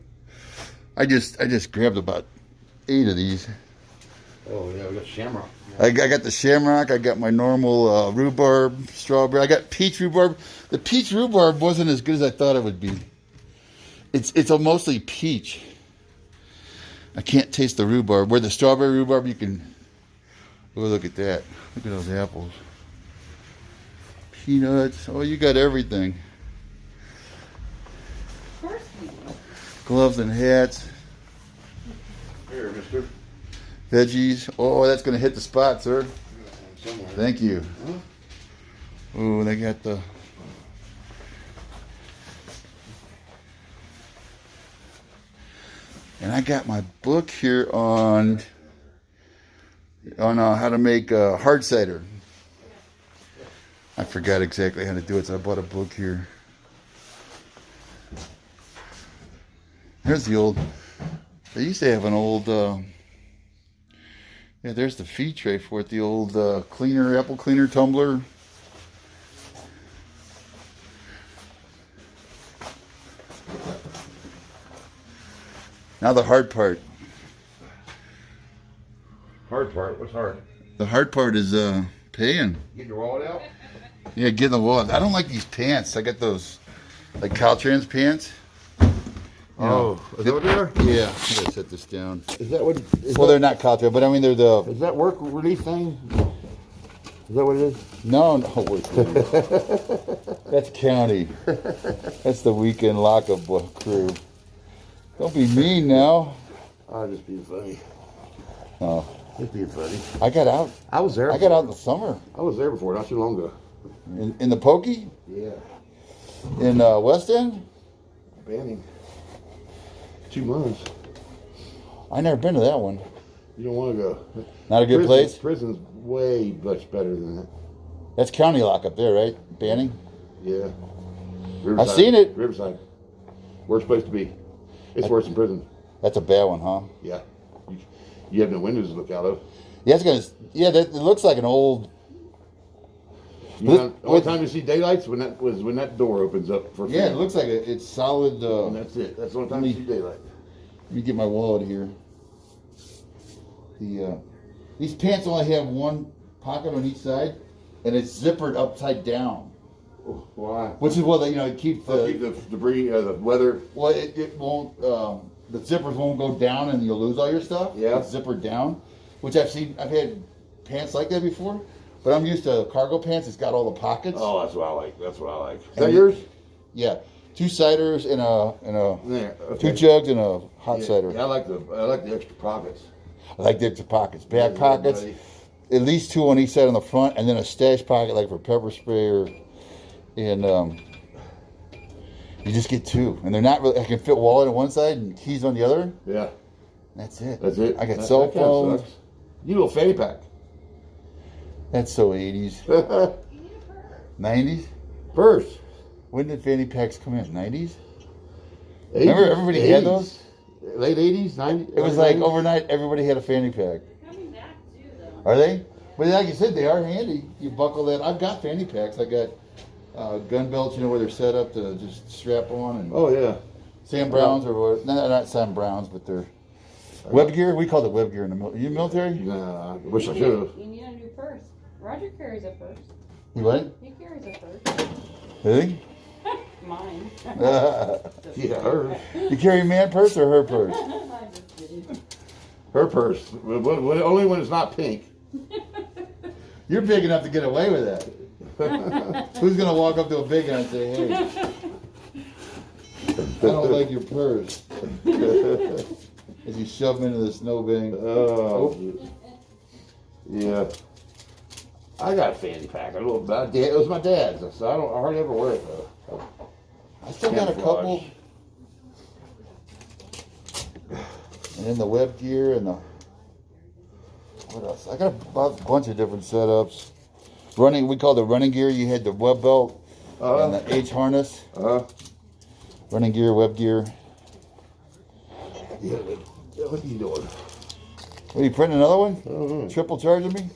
I just grabbed about 8 of these.
Oh yeah, we got shamrock.
I got the shamrock. I got my normal rhubarb, strawberry. I got peach rhubarb. The peach rhubarb wasn't as good as I thought it would be. It's a mostly peach. I can't taste the rhubarb. Where the strawberry rhubarb, you can. Oh, look at that! Look at those apples. Peanuts. Oh, you got everything.
Of course we do.
Gloves and hats.
Here, mister.
Veggies. Oh, that's gonna hit the spot, sir.
Somewhere.
Thank you.
Huh?
Oh, they got the. And I got my book here on how to make hard cider. I forgot exactly how to do it, so I bought a book here. There's the old. They used to have an old. Yeah, there's the feed tray for it. The old cleaner, apple cleaner tumbler. Now the hard part.
Hard part? What's hard?
The hard part is paying.
Get your wallet out?
Yeah, getting the wallet. I don't like these pants. I got those like Caltrans pants.
Oh, is that what they are?
Yeah, I gotta set this down.
Is that what?
Well, they're not Caltrans, but I mean they're the.
Is that work relief thing? Is that what it is?
No, wait. That's county. That's the weekend lockup crew. Don't be mean now.
I'm just being funny.
Oh,
Just being funny.
I got out.
I was there.
I got out in the summer.
I was there before, not too long ago.
In the Pokey?
Yeah.
In West End?
Banning. 2 months.
I never been to that one.
You don't want to go.
Not a good place?
Prison's way much better than that.
That's county lockup there, right? Banning?
Yeah.
I've seen it.
Riverside. Worst place to be. It's worse than prison.
That's a bad one, huh?
Yeah. You have no windows to look out of.
Yeah, it looks like an old.
You know, the only time you see daylights when that door opens up for
Yeah, it looks like it's solid.
and that's it. That's the only time you see daylight.
Let me get my wallet here. These pants only have one pocket on each side. and it's zippered upside down.
Why?
Which is what they, keep the
Keep the debris, the weather.
Well, it won't. The zippers won't go down, and you'll lose all your stuff.
Yeah.
It's zippered down, which I've had pants like that before, but I'm used to cargo pants. It's got all the pockets.
Oh, that's what I like. That's what I like. Is that yours?
Yeah, 2 ciders and a
There. Okay.
2 jugs and a hot cider.
Yeah, I like the extra pockets.
I like the extra pockets, back pockets,
buddy.
at least 2 on each side on the front, and then a stash pocket like for pepper spray and you just get 2, and they're not really. I can fit wallet on one side and keys on the other.
Yeah.
That's it.
That's it.
I got cell phones.
You know, fanny pack.
That's so 80s, 90s.
Purse.
When did fanny packs come in? 90s.
80s,
Remember everybody
80s.
had those?
Late 80s, 90s.
It was like overnight. Everybody had a fanny pack.
Coming back too, though.
Are they? But like you said, they are handy. You buckle that. I've got fanny packs. I got gun belts, where they're set up to just strap on. And
Oh yeah.
Sam Browns or what? No, not Sam Browns, but they're web gear. We call it web gear in the military. You military?
Nah, I wish I should have.
You need a new purse. Roger carries a purse.
You what?
He carries a purse.
Really?
Mine.
Yeah, hers.
You carry a man purse or her purse?
I'm just kidding.
Her purse. Only when it's not pink.
You're big enough to get away with that. Who's gonna walk up to a big guy and say, "Hey, I don't like your purse"? As you shove him into the snowbank.
Oh. Yeah. I got a fanny pack. It was my dad's, so I hardly ever wear it though.
I still got a couple. And then the web gear and the what else? I got a bunch of different setups. Running, we call the running gear. You had the web belt and the H harness. Running gear, web gear.
Yeah, what are you doing?
What, are you printing another one?
Oh,
Triple charging me?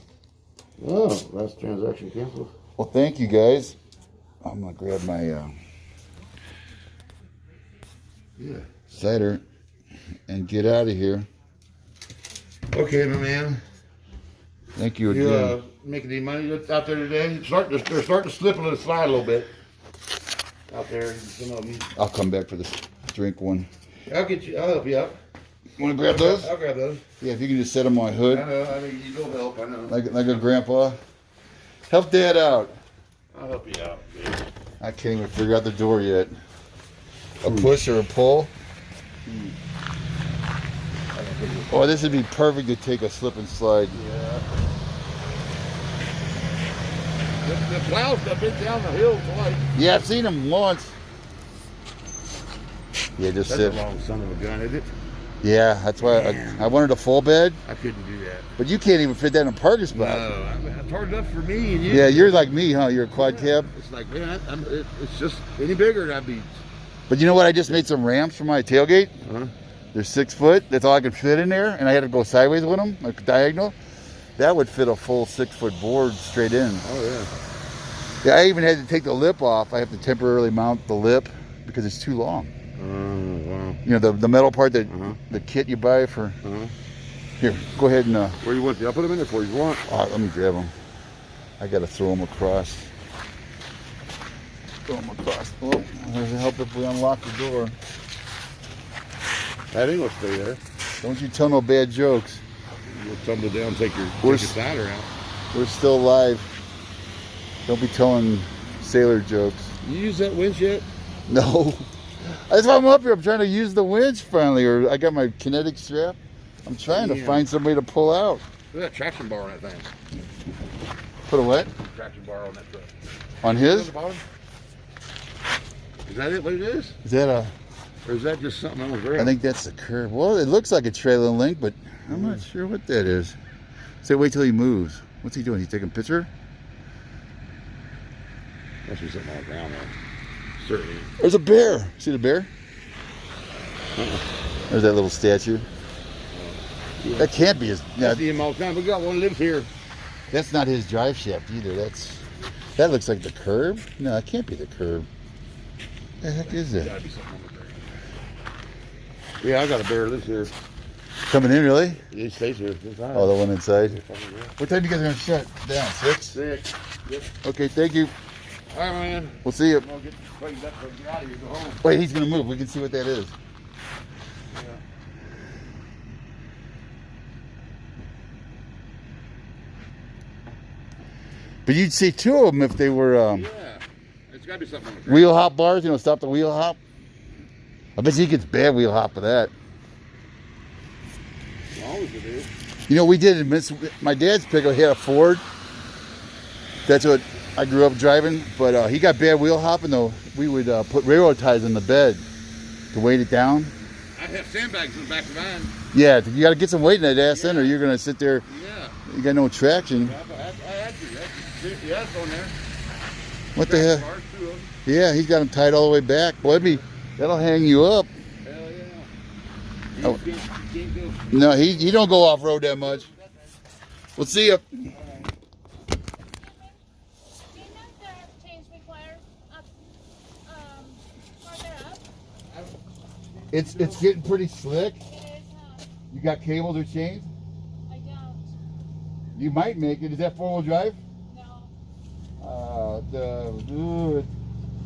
oh, last transaction canceled.
Well, thank you guys. I'm gonna grab my
Yeah.
cider and get out of here.
Okay, my man.
Thank you
You
again.
making any money out there today? They're starting to slip a little slide a little bit out there. Some of them.
I'll come back for this drink one.
I'll get you. I'll help you out.
Want to grab those?
I'll grab those.
Yeah, if you can just set them on my hood,
I know. I mean, you don't help. I know.
like a grandpa. Help Dad out.
I'll help you out. Dude.
I can't even figure out the door yet. A push or a pull? Oh, this would be perfect to take a slip and slide.
Yeah. The plows have been down the hill twice.
Yeah, I've seen them once. Yeah, just
That's
sit.
a long son of a gun, is it?
Yeah, that's why I wanted a full bed,
I couldn't do that.
but you can't even fit that in a parking spot.
It's hard enough for me and you.
Yeah, you're like me, huh? You're a quad cab.
It's like, man, it's just any bigger and I'd be.
But you know what? I just made some ramps for my tailgate.
Huh?
They're 6 foot. That's all I could fit in there, and I had to go sideways with them, like diagonal. That would fit a full 6 foot board straight in.
Oh yeah.
Yeah, I even had to take the lip off. I have to temporarily mount the lip because it's too long.
Oh wow.
You know, the metal part that
Uh-huh.
the kit you buy for.
Uh-huh.
Here, go ahead and.
Where you want? I'll put them in there for you. If you want.
Let me grab them. I gotta throw them across. Throw them across. Oh, does it help if we unlock the door?
That ain't gonna stay there.
Don't you tell no bad jokes.
You'll tumble down, take your
We're
cider out.
We're still live. Don't be telling sailor jokes.
You use that winch yet?
No. That's why I'm up here. I'm trying to use the winch finally, or I got my kinetic strap. I'm trying to
Yeah.
find somebody to pull out.
Look at that traction bar on that thing.
Put a what?
Traction bar on that truck.
On
On
his?
the bottom? Is that it? What it is?
Is that a...
Or is that just something on the ground?
I think that's the curve. Well, it looks like a trailer link, but I'm not sure what that is. Say, wait till he moves. What's he doing? He's taking a picture?
Must be something on the ground there. Certainly.
There's a bear. See the bear? There's that little statue. That can't be his...
I
Yeah,
see him all the time. We got one that lives here.
that's not his drive shaft either. That looks like the curb. No, it can't be the curb. The heck is that?
Gotta be something on the ground. Yeah, I got a bear that lives here.
Coming in, really?
He stays here.
Oh, the one inside. What time do you guys are gonna shut down? 6?
6. Yep.
Okay, thank you.
All right, man.
We'll see you.
Well, get out of here. Go home.
Wait, he's gonna move. We can see what that is.
Yeah.
But you'd see 2 of them if they were
Yeah. It's got to be something on the
wheel hop bars. You know, stop the wheel hop. I bet you he gets bad wheel hop with that.
As long as it is.
You know, we did my dad's pickup. He had a Ford. That's what I grew up driving. But he got bad wheel hopping though. We would put railroad ties in the bed to weight it down.
I have sandbags in the back of mine.
Yeah, you got to get some weight in that ass in, or you're gonna sit there.
Yeah.
You got no traction.
I had to. Yeah, it's on there.
What the hell? Yeah, he's got them tied all the way back. Boy, that'll hang you up.
Hell yeah.
Oh.
You can't go.
No, he don't go off road that much. We'll see you. It's getting pretty slick.
It is, huh?
You got cables or chains?
I don't.
You might make it. Is that 4-wheel drive?
No.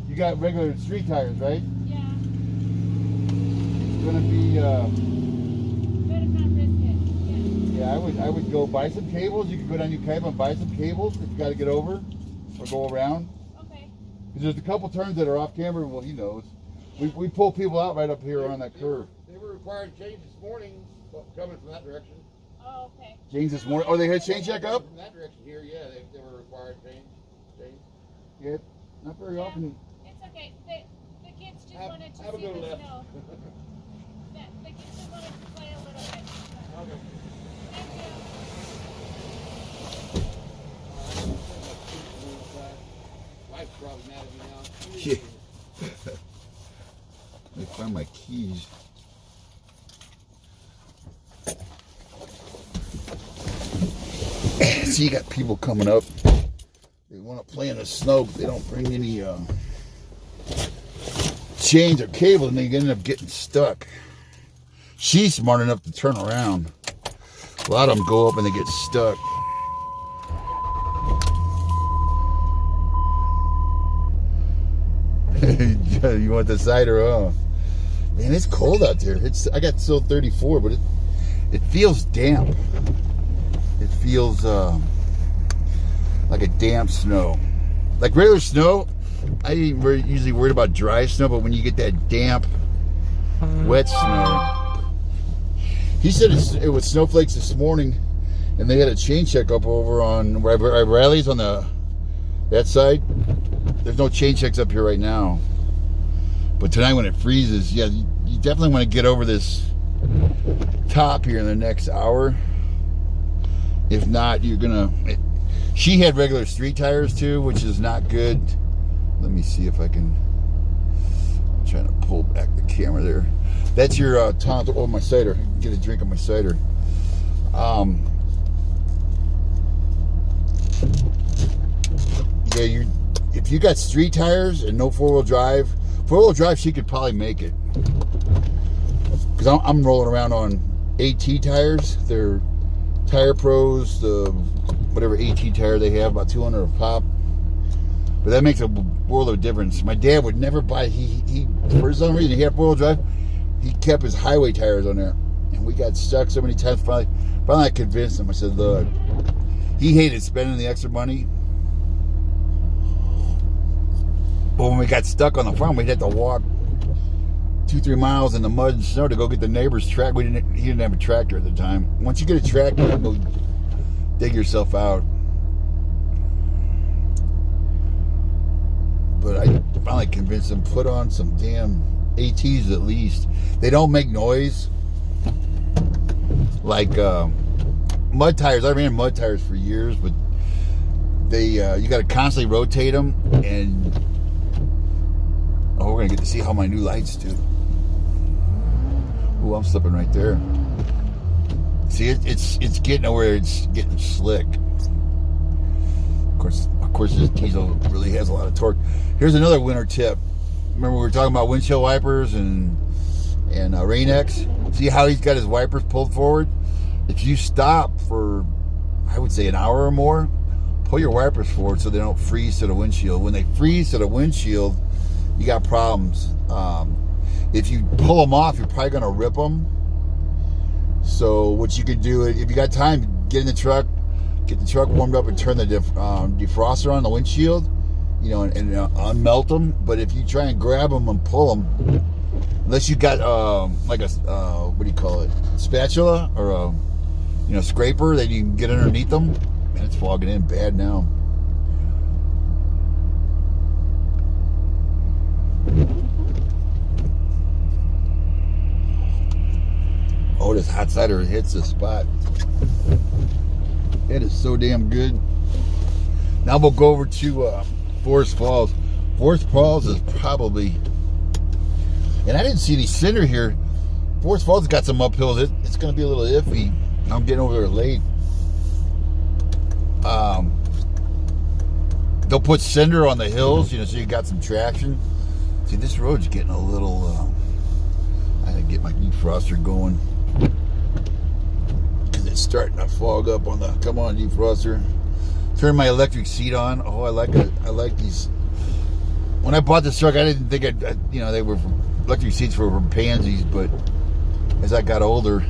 You got regular street tires, right?
Yeah.
It's gonna be
Better not risk it.
yeah. I would go buy some cables. You could go down your cable and buy some cables if you got to get over or go around.
Yeah. Okay.
Because there's a couple turns that are off camera. Well, he knows. We pull people out right up here on that curve.
They were required to change this morning, coming from that direction.
Oh, okay.
James this morning. Oh, they had chain check up?
From that direction here, yeah, they were required to change.
Yeah, not very
Yeah.
often.
It's okay. The kids just
Have-
wanted to
have a
see
go
the
left.
snow. The kids just wanted to play a little bit.
Okay.
Thank you.
Wife's probably mad at me now.
Yeah. Let me find my keys. So you got people coming up. They want to play in the snow, but they don't bring any chains or cable, and they end up getting stuck. She's smart enough to turn around. A lot of them go up and they get stuck. You want the cider, huh? Man, it's cold out there. I got still 34, but it feels damp. It feels like a damp snow. Like regular snow, I ain't usually worried about dry snow, but when you get that damp, wet snow. He said it was snowflakes this morning, and they had a chain check up over on Riley's on that side. There's no chain checks up here right now. But tonight when it freezes, yeah, you definitely want to get over this top here in the next hour. If not, you're gonna... She had regular street tires too, which is not good. Let me see if I can... I'm trying to pull back the camera there. That's your taunt. Oh, my cider. I can get a drink of my cider. Yeah, if you got street tires and no 4-wheel drive, she could probably make it. Because I'm rolling around on AT tires. They're Tire Pros, the whatever AT tire they have, about 200 a pop. But that makes a world of difference. My dad would never buy. He for some reason he had 4-wheel drive. He kept his highway tires on there, and we got stuck so many times. Finally, I convinced him. I said, "Look," he hated spending the extra money. But when we got stuck on the farm, we'd have to walk 2-3 miles in the mud and snow to go get the neighbor's tractor. He didn't have a tractor at the time. Once you get a tractor, you go dig yourself out. But I finally convinced him, put on some damn ATs at least. They don't make noise like mud tires. I ran mud tires for years, but they you got to constantly rotate them. And we're gonna get to see how my new lights do. Oh, I'm slipping right there. See, it's getting to where it's getting slick. Of course, this diesel really has a lot of torque. Here's another winter tip. Remember we were talking about windshield wipers and and Rain-X. See how he's got his wipers pulled forward? If you stop for, I would say, an hour or more, pull your wipers forward so they don't freeze to the windshield. When they freeze to the windshield, you got problems. If you pull them off, you're probably going to rip them. So what you can do, if you got time, get in the truck, get the truck warmed up and turn the defroster on the windshield, you know, and unmelt them. But if you try and grab them and pull them, unless you got like a what do you call it, spatula or a, you know, scraper that you can get underneath them. Man, it's fogging in bad now. Oh, this hot cider hits the spot. It is so damn good. Now we'll go over to Forest Falls. Forest Falls is probably, and I didn't see any cinder here. Forest Falls has got some uphills. It's going to be a little iffy. I'm getting over there late. They'll put cinder on the hills, you know, so you got some traction. See, this road's getting a little. I gotta get my defroster going because it's starting to fog up on the. Come on, defroster. Turn my electric seat on. Oh, I like it. I like these. When I bought this truck, I didn't think you know, they were electric seats for pansies, but as I got older,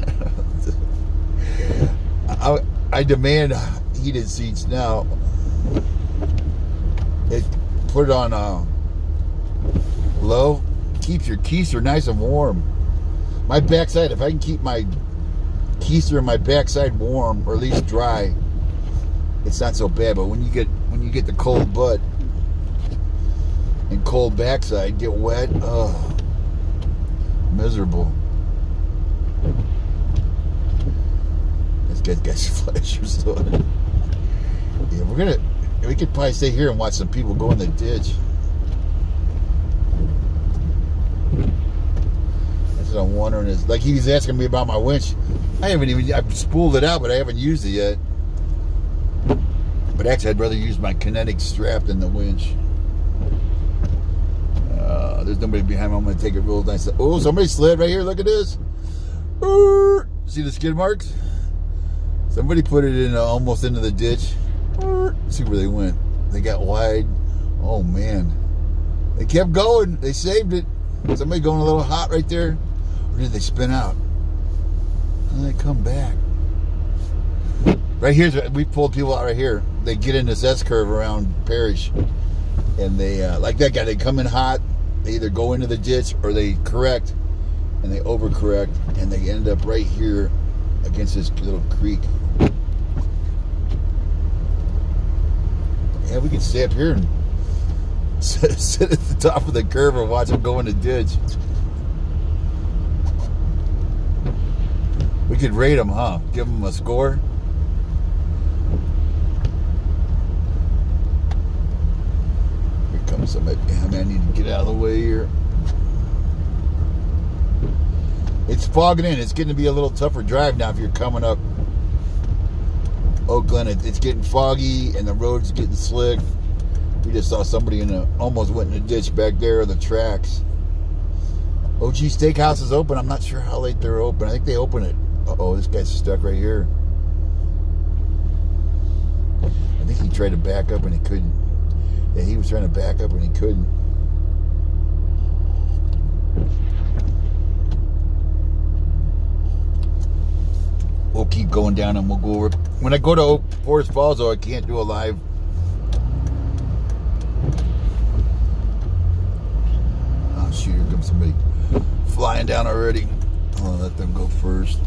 I demand heated seats now. It put it on low, keeps your keister nice and warm. My backside, if I can keep my keister and my backside warm, or at least dry, it's not so bad. But when you get the cold butt and cold backside, get wet, oh, miserable. This guy's got flashers on. Yeah, we could probably stay here and watch some people go in the ditch. That's what I'm wondering is, like, he was asking me about my winch. I've spooled it out, but I haven't used it yet. But actually, I'd rather use my kinetic strap than the winch. There's nobody behind me. I'm going to take it real nice. Oh, somebody slid right here. Look at this. See the skid marks? Somebody put it in almost into the ditch. See where they went. They got wide. Oh, man. They kept going. They saved it. Somebody going a little hot right there. Or did they spin out? And they come back. Right here, we pulled people out right here. They get in this S-curve around Parrish. And they, like that guy, they come in hot. They either go into the ditch or they correct. And they overcorrect. And they end up right here against this little creek. Yeah, we could stay up here and sit at the top of the curve and watch them go in the ditch. We could rate them, huh? Give them a score. Here comes somebody. Damn, I need to get out of the way here. It's fogging in. It's getting to be a little tougher drive now if you're coming up Glen. It's getting foggy and the road's getting slick. We just saw somebody almost went in a ditch back there on the tracks. OG Steakhouse is open. I'm not sure how late they're open. I think they open it. Uh-oh, this guy's stuck right here. I think he tried to back up and he couldn't. Yeah, he was trying to back up and he couldn't. We'll keep going down and we'll go over. When I go to Forest Falls, though, I can't do a live. Oh, shoot, here comes somebody flying down already. I'll let them go first.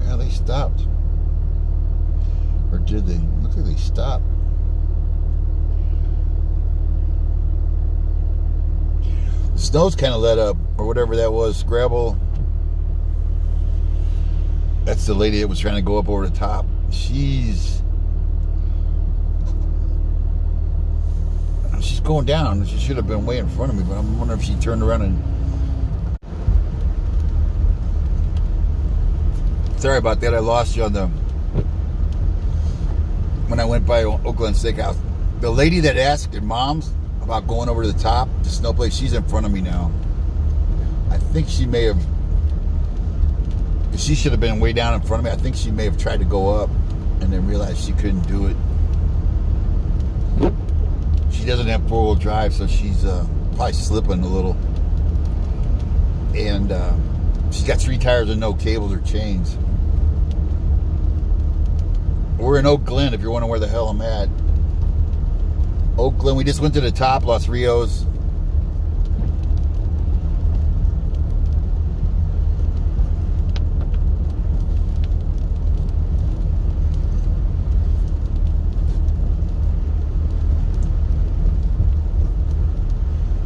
Yeah, they stopped. Or did they? Looks like they stopped. The snow's kind of let up, or whatever that was, Scrabble. That's the lady that was trying to go up over the top. She's going down. She should have been way in front of me, but I'm wondering if she turned around and... Sorry about that. I lost you on the... When I went by Oakland Steakhouse. The lady that asked her mom's about going over to the top, the snow place, she's in front of me now. I think she may have. She should have been way down in front of me. I think she may have tried to go up and then realized she couldn't do it. She doesn't have four-wheel drive, so she's probably slipping a little. And she's got 3 tires and no cables or chains. We're in Oak Glen, if you're wondering where the hell I'm at. Oak Glen, we just went to the top, Los Rios.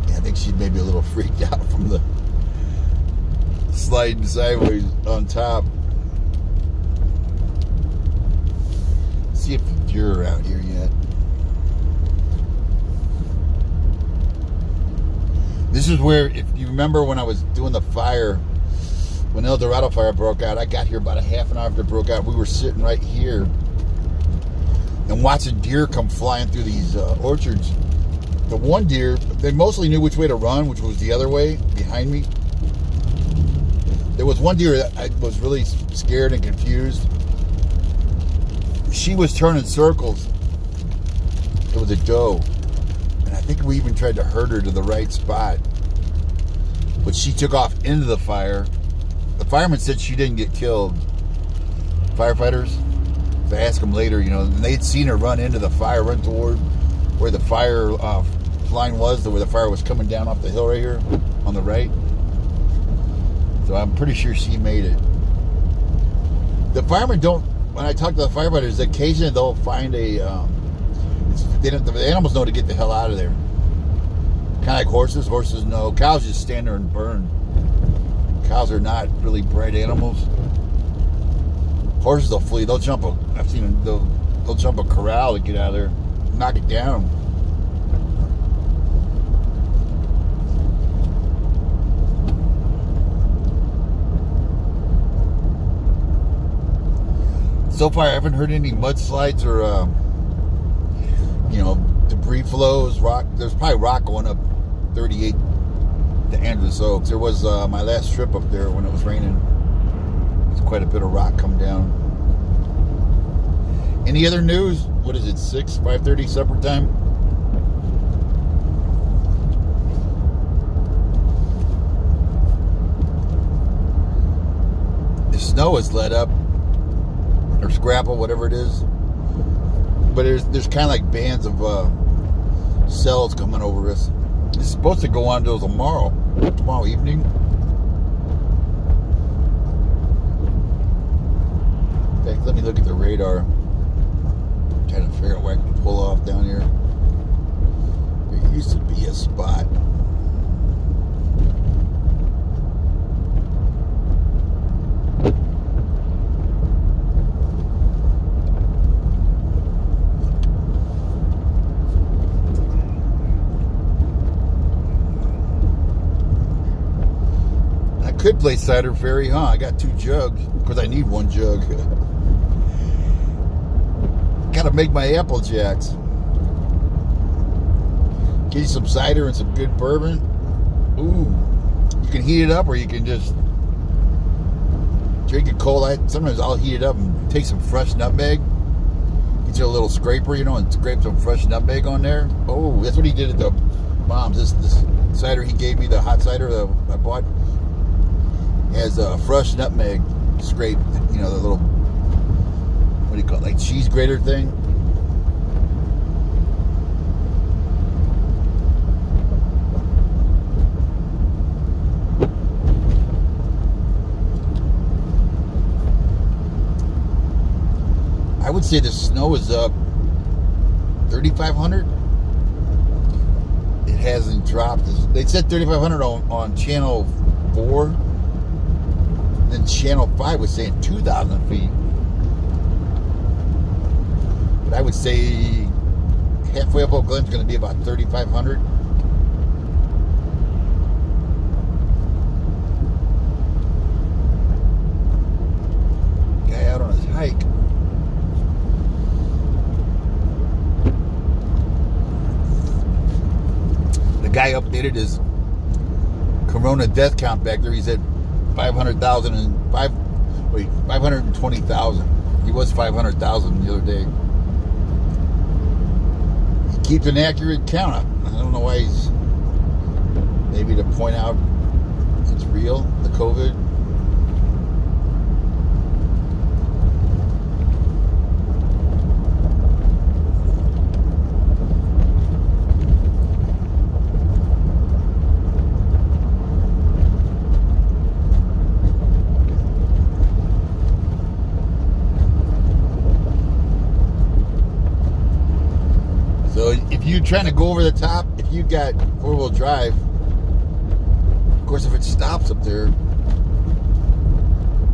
I think she's maybe a little freaked out from the sliding sideways on top. See if the deer are out here yet. This is where, if you remember when I was doing the fire, when El Dorado fire broke out, I got here about a half an hour after it broke out. We were sitting right here and watching deer come flying through these orchards. The one deer, they mostly knew which way to run, which was the other way, behind me. There was one deer that I was really scared and confused. She was turning circles. It was a doe. And I think we even tried to herd her to the right spot. But she took off into the fire. The fireman said she didn't get killed. Firefighters, I asked them later, you know, and they'd seen her run into the fire, run toward where the fire line was, where the fire was coming down off the hill right here on the right. So I'm pretty sure she made it. The firemen don't, when I talk to the firefighters, occasionally they'll find a, the animals know to get the hell out of there. Kind of like horses. Horses know. Cows just stand there and burn. Cows are not really bright animals. Horses will flee. They'll jump I've seen them, they'll jump a corral to get out of there, knock it down. So far, I haven't heard any mudslides or, you know, debris flows. Rock. There's probably rock going up 38 to Andrews Oaks. There was my last trip up there when it was raining. There's quite a bit of rock come down. Any other news? What is it? 5:30 supper time. The snow has let up. Or scrapple, whatever it is. But there's kind of like bands of cells coming over us. It's supposed to go on till tomorrow evening. In fact, let me look at the radar. I'm trying to figure out where I can pull off down here. There used to be a spot. Could play cider ferry, huh? I got 2 jugs because I need 1 jug. Gotta make my apple jacks. Get you some cider and some good bourbon. Ooh, you can heat it up or you can just drink it cold. Sometimes I'll heat it up and take some fresh nutmeg. Get you a little scraper, you know, and scrape some fresh nutmeg on there. Oh, that's what he did at the mom's. This cider he gave me, the hot cider that I bought, has a fresh nutmeg scraped, you know, the little, what do you call it, like cheese grater thing. I would say the snow is up 3,500. It hasn't dropped. They said 3,500 on channel 4. Then channel 5 was saying 2,000 feet. But I would say halfway up Oak Glen is going to be about 3,500. Guy out on his hike. The guy updated his Corona death count back there. He's at 500,000 and 520,000. He was 500,000 the other day. He keeps an accurate count up. I don't know why he's, maybe to point out it's real, the COVID. So if you're trying to go over the top, if you got four-wheel drive, of course, if it stops up there,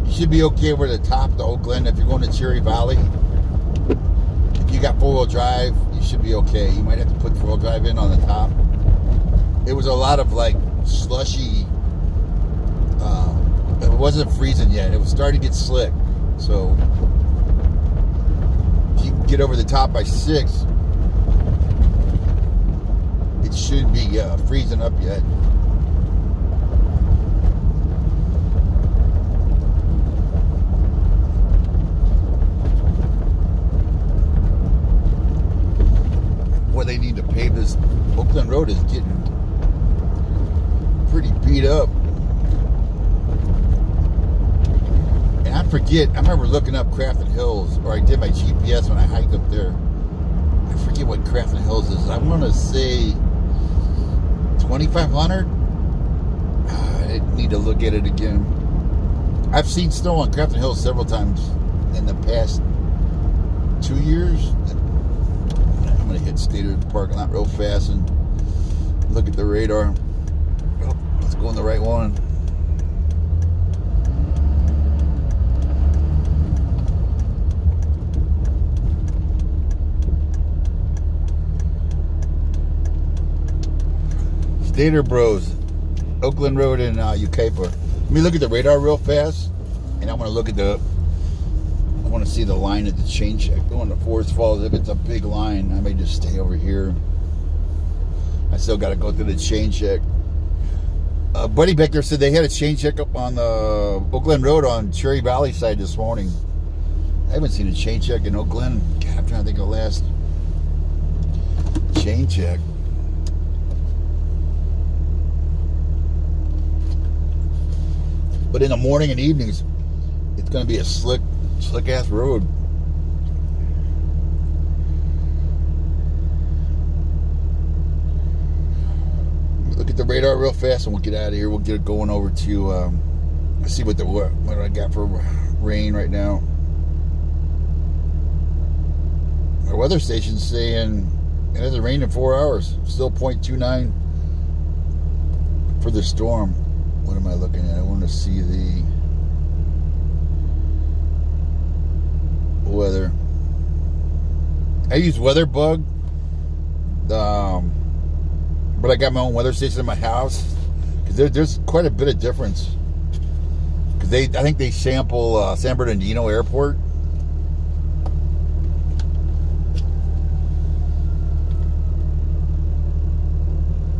you should be okay over the top, the Oak Glen. If you're going to Cherry Valley, if you got four-wheel drive, you should be okay. You might have to put four-wheel drive in on the top. It was a lot of like slushy. It wasn't freezing yet. It was starting to get slick. So if you can get over the top by 6, it should be freezing up yet. Boy, they need to pave this. Oakland Road is getting pretty beat up. And I forget, I remember looking up Crafton Hills, or I did my GPS when I hiked up there. I forget what Crafton Hills is. I want to say 2,500. I need to look at it again. I've seen snow on Crafton Hills several times in the past 2 years. I'm going to hit Stater parking lot real fast and look at the radar. Oh, let's go on the right one. Stater Bros, Oakland Road in Ukaipa. Let me look at the radar real fast, and I want to look at I want to see the line at the chain check going to Forest Falls. If it's a big line, I may just stay over here. I still got to go through the chain check. Buddy back there said they had a chain check up on the Oakland Road on Cherry Valley side this morning. I haven't seen a chain check in Oakland. God, I'm trying to think of the last chain check. But in the morning and evenings, it's going to be a slick ass road. Look at the radar real fast, and we'll get out of here. We'll get it going over to see what I got for rain right now. Our weather station's saying it hasn't rained in 4 hours. Still 0.29 for the storm. What am I looking at? I want to see the weather. I use WeatherBug, but I got my own weather station in my house because there's quite a bit of difference. Because I think they sample San Bernardino Airport.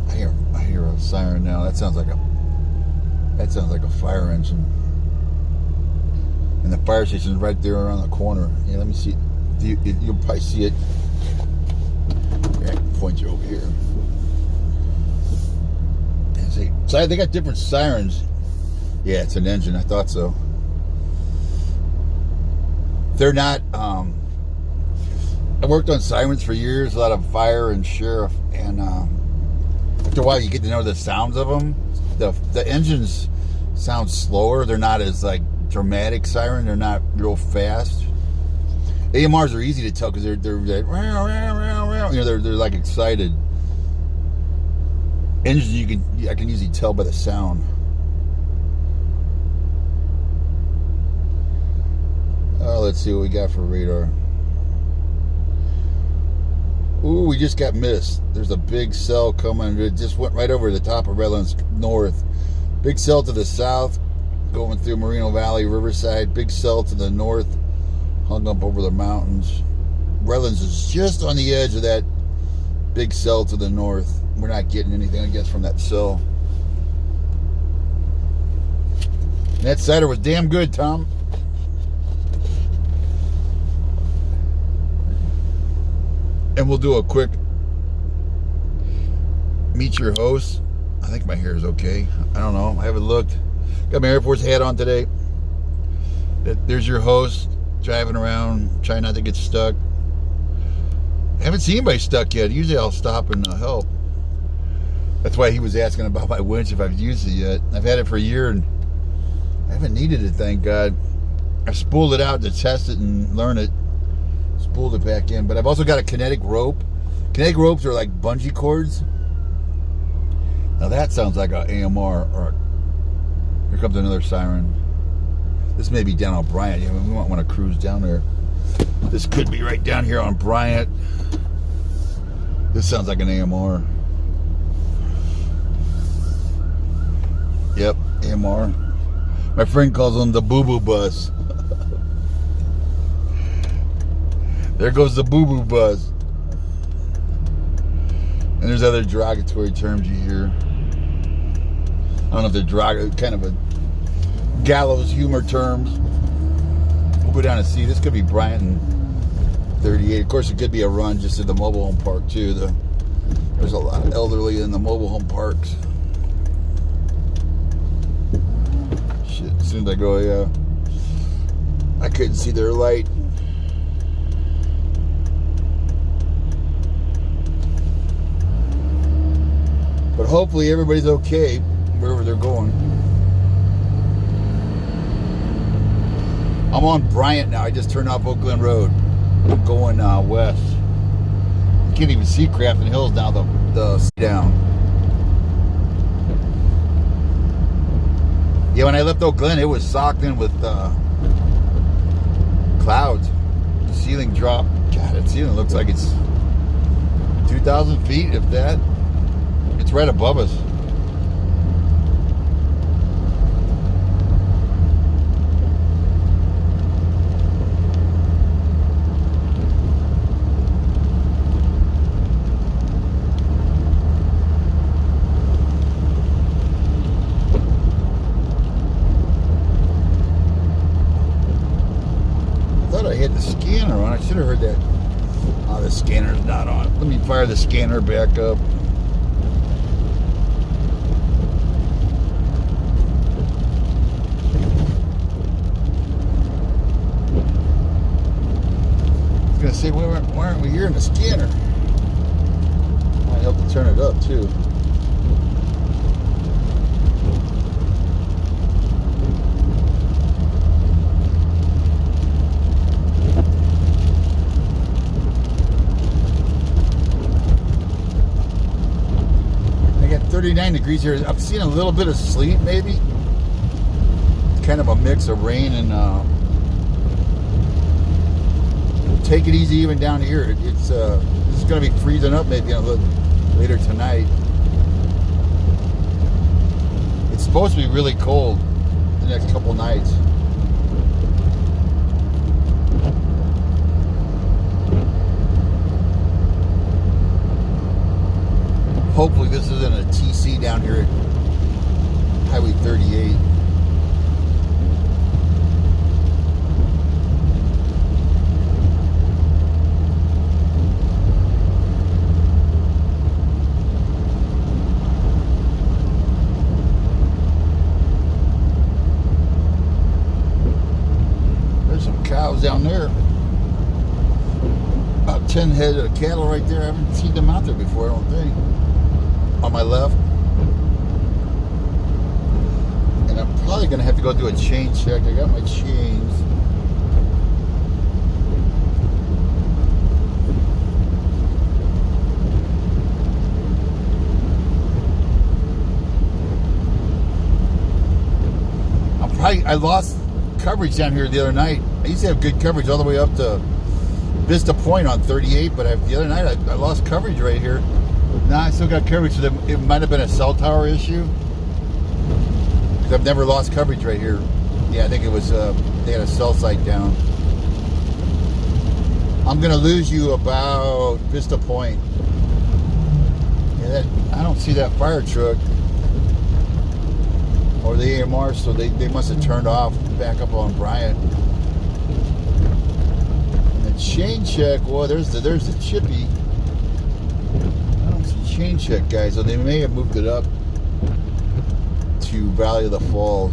I hear a siren now. That sounds like a fire engine. And the fire station's right there around the corner. Yeah, let me see. You'll probably see it. Yeah, I can point you over here. So they got different sirens. Yeah, it's an engine. I thought so. They're not. I worked on sirens for years. A lot of fire and sheriff. And after a while, you get to know the sounds of them. The engines sound slower. They're not as like dramatic siren. They're not real fast. AMRs are easy to tell because they're like, row, row, row, row. You know, they're like excited. Engines I can usually tell by the sound. Let's see what we got for radar. Ooh, we just got missed. There's a big cell coming. It just went right over the top of Redlands north. Big cell to the south, going through Moreno Valley, Riverside. Big cell to the north, hung up over the mountains. Redlands is just on the edge of that big cell to the north. We're not getting anything, I guess, from that cell. That cider was damn good, Tom. And we'll do a quick meet your host. I think my hair is okay. I don't know. I haven't looked. Got my Air Force hat on today. There's your host driving around, trying not to get stuck. I haven't seen anybody stuck yet. Usually I'll stop and help. That's why he was asking about my winch, if I've used it yet. I've had it for a year and I haven't needed it, thank God. I spooled it out to test it and learn it. Spooled it back in. But I've also got a kinetic rope. Kinetic ropes are like bungee cords. Now that sounds like an AMR. Or here comes another siren. This may be down on Bryant. Yeah, we might want to cruise down there. This could be right down here on Bryant. This sounds like an AMR. Yep, AMR. My friend calls them the boo-boo bus. There goes the boo-boo bus. And there's other derogatory terms you hear. I don't know if they're kind of a gallows humor terms. We'll go down and see. This could be Bryant and 38. Of course, it could be a run just in the mobile home park, too. There's a lot of elderly in the mobile home parks. Shit, as soon as I go, yeah. I couldn't see their light. But hopefully everybody's okay wherever they're going. I'm on Bryant now. I just turned off Oak Glen Road. I'm going west. You can't even see Crafton Hills now. The down. Yeah, when I left Oak Glen, it was socked in with clouds. The ceiling dropped. God, that ceiling looks like it's 2,000 feet, if that. It's right above us. I thought I had the scanner on. I should have heard that. Oh, the scanner's not on. Let me fire the scanner back up. Say, why aren't we hearing the scanner? Might help to turn it up too. I got 39 degrees here. I'm seeing a little bit of sleet, maybe. It's kind of a mix of rain and take it easy even down here. It's going to be freezing up maybe a little later tonight. It's supposed to be really cold the next couple nights. Hopefully this isn't a TC down here at Highway 38. Down there, about 10 head of cattle right there. I haven't seen them out there before, I don't think. On my left. And I'm probably going to have to go do a chain check. I got my chains. I lost coverage down here the other night. I used to have good coverage all the way up to Vista Point on 38, but the other night I lost coverage right here. Now I still got coverage, so it might have been a cell tower issue. Because I've never lost coverage right here. Yeah, I think it was, they had a cell site down. I'm going to lose you about Vista Point. Yeah, I don't see that fire truck. or the AMR, so they must have turned off back up on Bryant. And the chain check, well, there's the chippy. I don't see chain check, guys, so they may have moved it up to Valley of the Falls.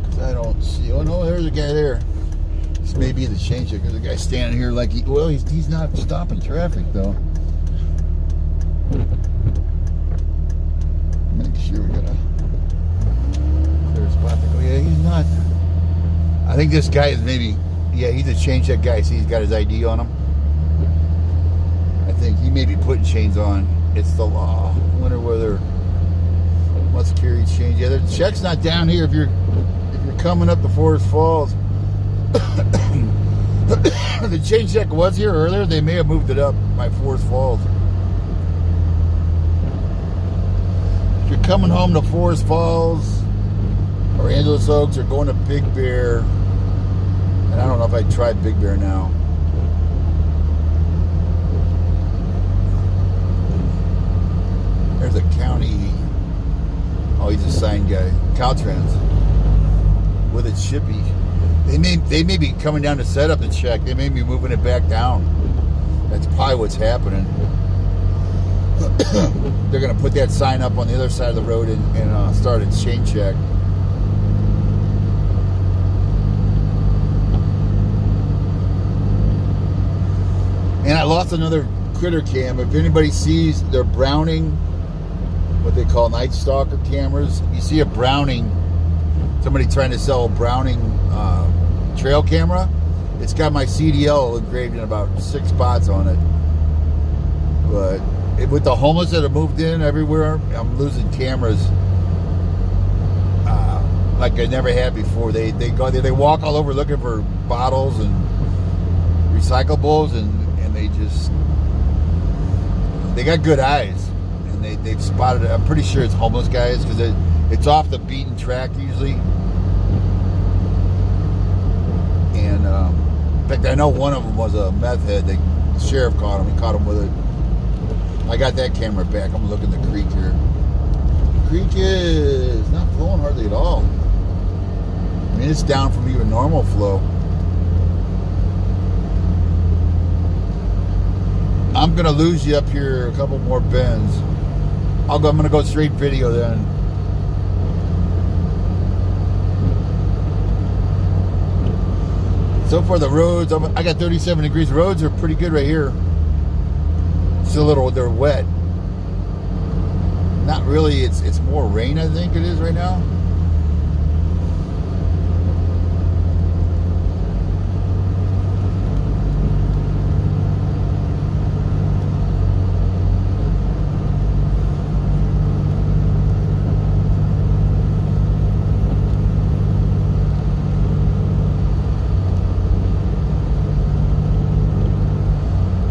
'Cause I don't see, oh no, there's a guy there. This may be the chain check. There's a guy standing here like, he's not stopping traffic though. Make sure we got a clear spot to go. Yeah, he's not. I think this guy is maybe, yeah, he's a chain check guy. See, he's got his ID on him. I think he may be putting chains on. It's the law. I wonder whether must carry chains. Yeah, the check's not down here if you're coming up to Forest Falls. The chain check was here earlier. They may have moved it up by Forest Falls. If you're coming home to Forest Falls or Angeles Oaks or going to Big Bear, and I don't know if I tried Big Bear now. There's a county. Oh, he's a sign guy. Caltrans with a chippy. They may be coming down to set up the check. They may be moving it back down. That's probably what's happening. They're going to put that sign up on the other side of the road and start a chain check. And I lost another critter cam. If anybody sees their Browning, what they call Night Stalker cameras, you see a Browning, somebody trying to sell a Browning trail camera, it's got my CDL engraved in about 6 spots on it. But with the homeless that have moved in everywhere, I'm losing cameras like I never had before. They go there, they walk all over looking for bottles and recyclables, and they got good eyes, and they've spotted it. I'm pretty sure it's homeless guys because it's off the beaten track usually. And in fact, I know one of them was a meth head. The sheriff caught him. He caught him with it. I got that camera back. I'm looking at the creek here. The creek is not flowing hardly at all. I mean, it's down from even normal flow. I'm gonna lose you up here a couple more bends. I'm gonna go straight video then. So far the roads, I got 37 degrees. Roads are pretty good right here. It's a little, they're wet. Not really, it's more rain I think it is right now.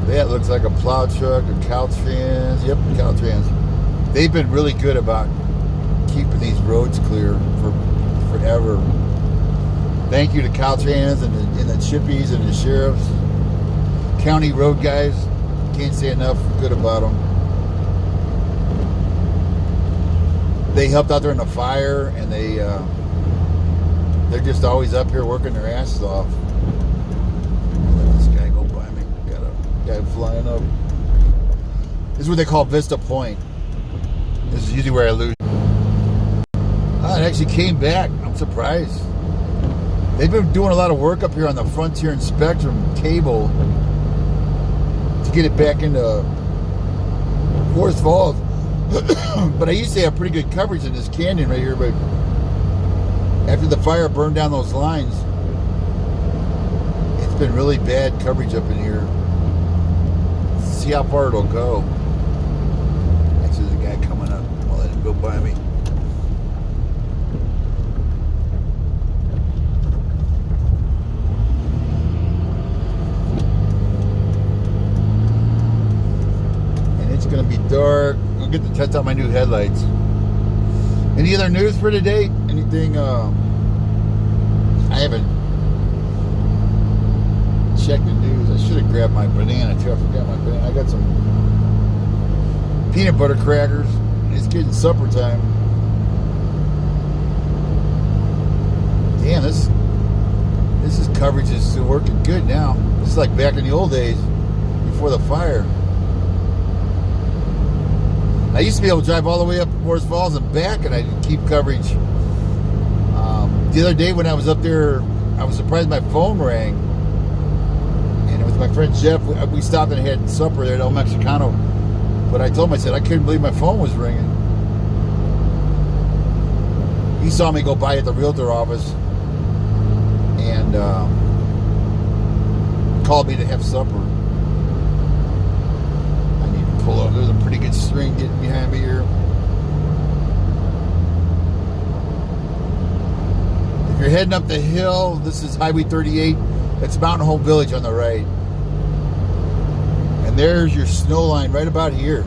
That looks like a plow truck, a Caltrans. Yep, Caltrans. They've been really good about keeping these roads clear for forever. Thank you to Caltrans and the chippies and the sheriffs. County road guys. Can't say enough good about them. They helped out during the fire, and they're just always up here working their asses off. Guy flying up. This is what they call Vista Point. This is usually where I lose. It actually came back. I'm surprised. They've been doing a lot of work up here on the Frontier and Spectrum cable to get it back into Forest Falls. But I used to have pretty good coverage in this canyon right here, but after the fire burned down those lines, it's been really bad coverage up in here. See how far it'll go. Actually, there's a guy coming up. I'll let him go by me. And it's going to be dark. I'll get to test out my new headlights. Any other news for today? Anything? I haven't checked the news. I should have grabbed my banana too. I forgot my banana. I got some peanut butter crackers. It's getting supper time. Damn, this coverage is working good now. This is like back in the old days before the fire. I used to be able to drive all the way up to Forest Falls and back, and I didn't keep coverage. The other day when I was up there, I was surprised my phone rang. And it was my friend Jeff. We stopped and had supper there at El Mexicano. But I told him, I said, I couldn't believe my phone was ringing. He saw me go by at the realtor office and called me to have supper. I need to pull up. There's a pretty good string getting behind me here. If you're heading up the hill, this is Highway 38. It's Mountain Home Village on the right. And there's your snow line right about here.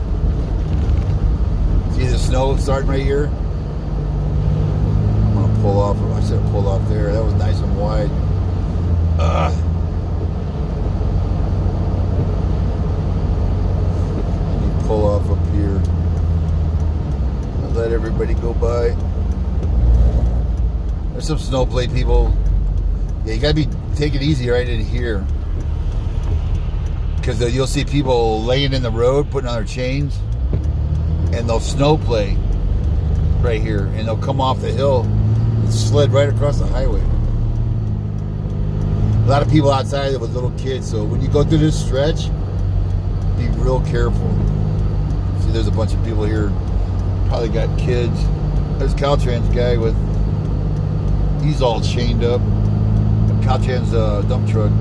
See the snow starting right here? I'm going to pull off. I should have pulled off there. That was nice and wide. I need to pull off up here. I'll let everybody go by. There's some snowblade people. Yeah, you gotta take it easy right in here, because you'll see people laying in the road, putting on their chains, and they'll snowplay right here, and they'll come off the hill and sled right across the highway. A lot of people outside with little kids, so when you go through this stretch, be real careful. See, there's a bunch of people here, probably got kids. There's Caltrans guy with. He's all chained up. Caltrans dump truck.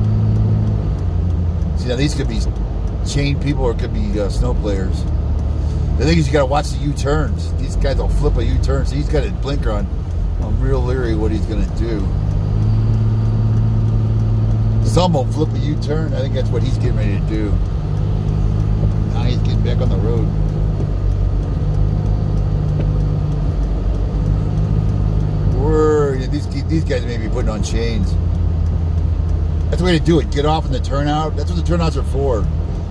See, now these could be chained people or it could be snow players. The thing is, you got to watch the U-turns. These guys will flip a U-turn. So he's got a blinker on. I'm real leery what he's going to do. Some will flip a U-turn. I think that's what he's getting ready to do. Now he's getting back on the road. These guys may be putting on chains. That's the way to do it. Get off in the turnout. That's what the turnouts are for.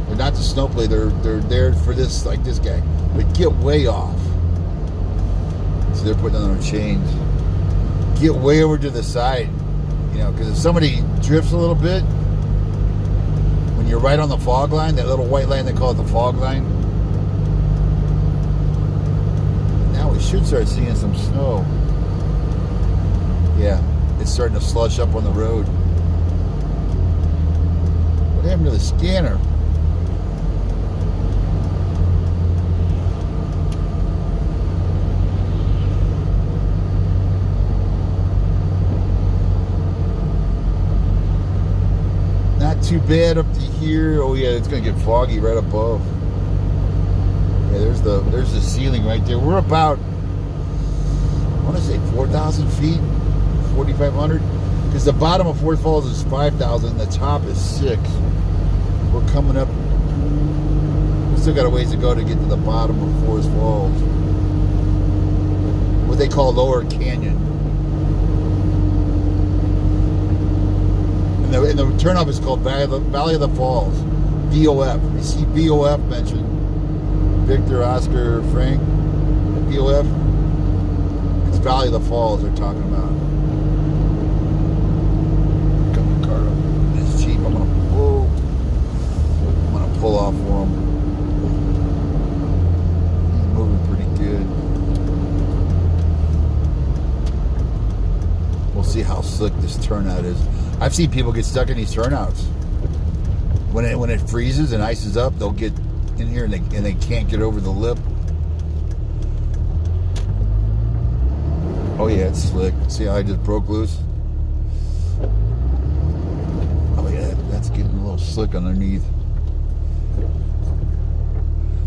They're not to snowplay. They're there for this, like this guy. But get way off. So they're putting on their chains. Get way over to the side. You know, because if somebody drifts a little bit, when you're right on the fog line, that little white line, they call it the fog line. Now we should start seeing some snow. Yeah, it's starting to slush up on the road. What happened to the scanner? Not too bad up to here. Oh yeah, it's gonna get foggy right above. Yeah, there's the ceiling right there. We're about, I want to say 4,000 feet. 4,500, because the bottom of Forest Falls is 5,000, the top is 6. We're coming up. We still got a ways to go to get to the bottom of Forest Falls, what they call Lower Canyon. And the turnoff is called Valley of the Falls, VOF. You see VOF mentioned, Victor, Oscar, Frank, VOF. It's Valley of the Falls they're talking about. Pull off for him. He's moving pretty good. We'll see how slick this turnout is. I've seen people get stuck in these turnouts. When it freezes and ices up, they'll get in here and they can't get over the lip. Oh yeah, it's slick. See how I just broke loose? Oh yeah, that's getting a little slick underneath.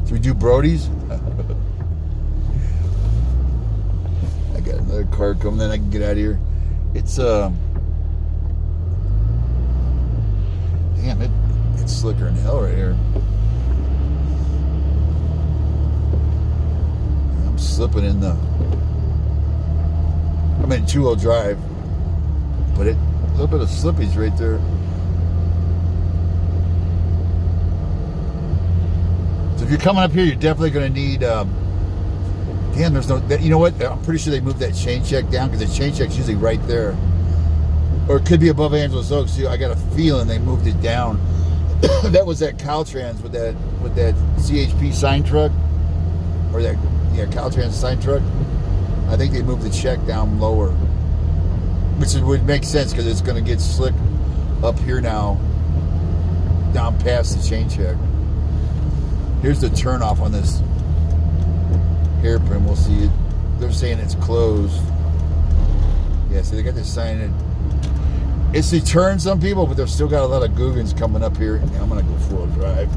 Should we do Brody's? I got another car coming, then I can get out of here. It's damn it's slicker than hell right here. I'm slipping in the. I'm in 2-wheel drive, but a little bit of slippage right there. So if you're coming up here, you're definitely going to need. Damn, there's no. You know what? I'm pretty sure they moved that chain check down because the chain check's usually right there. or it could be above Angeles Oaks too. I got a feeling they moved it down. That was that Caltrans with that CHP sign truck, or that Caltrans sign truck. I think they moved the check down lower, which would make sense because it's going to get slick up here now, down past the chain check. Here's the turnoff on this hairpin. We'll see it. They're saying it's closed. Yeah, so they got this sign in. It's deterring some people, but they've still got a lot of Googans coming up here. And I'm going to go full drive.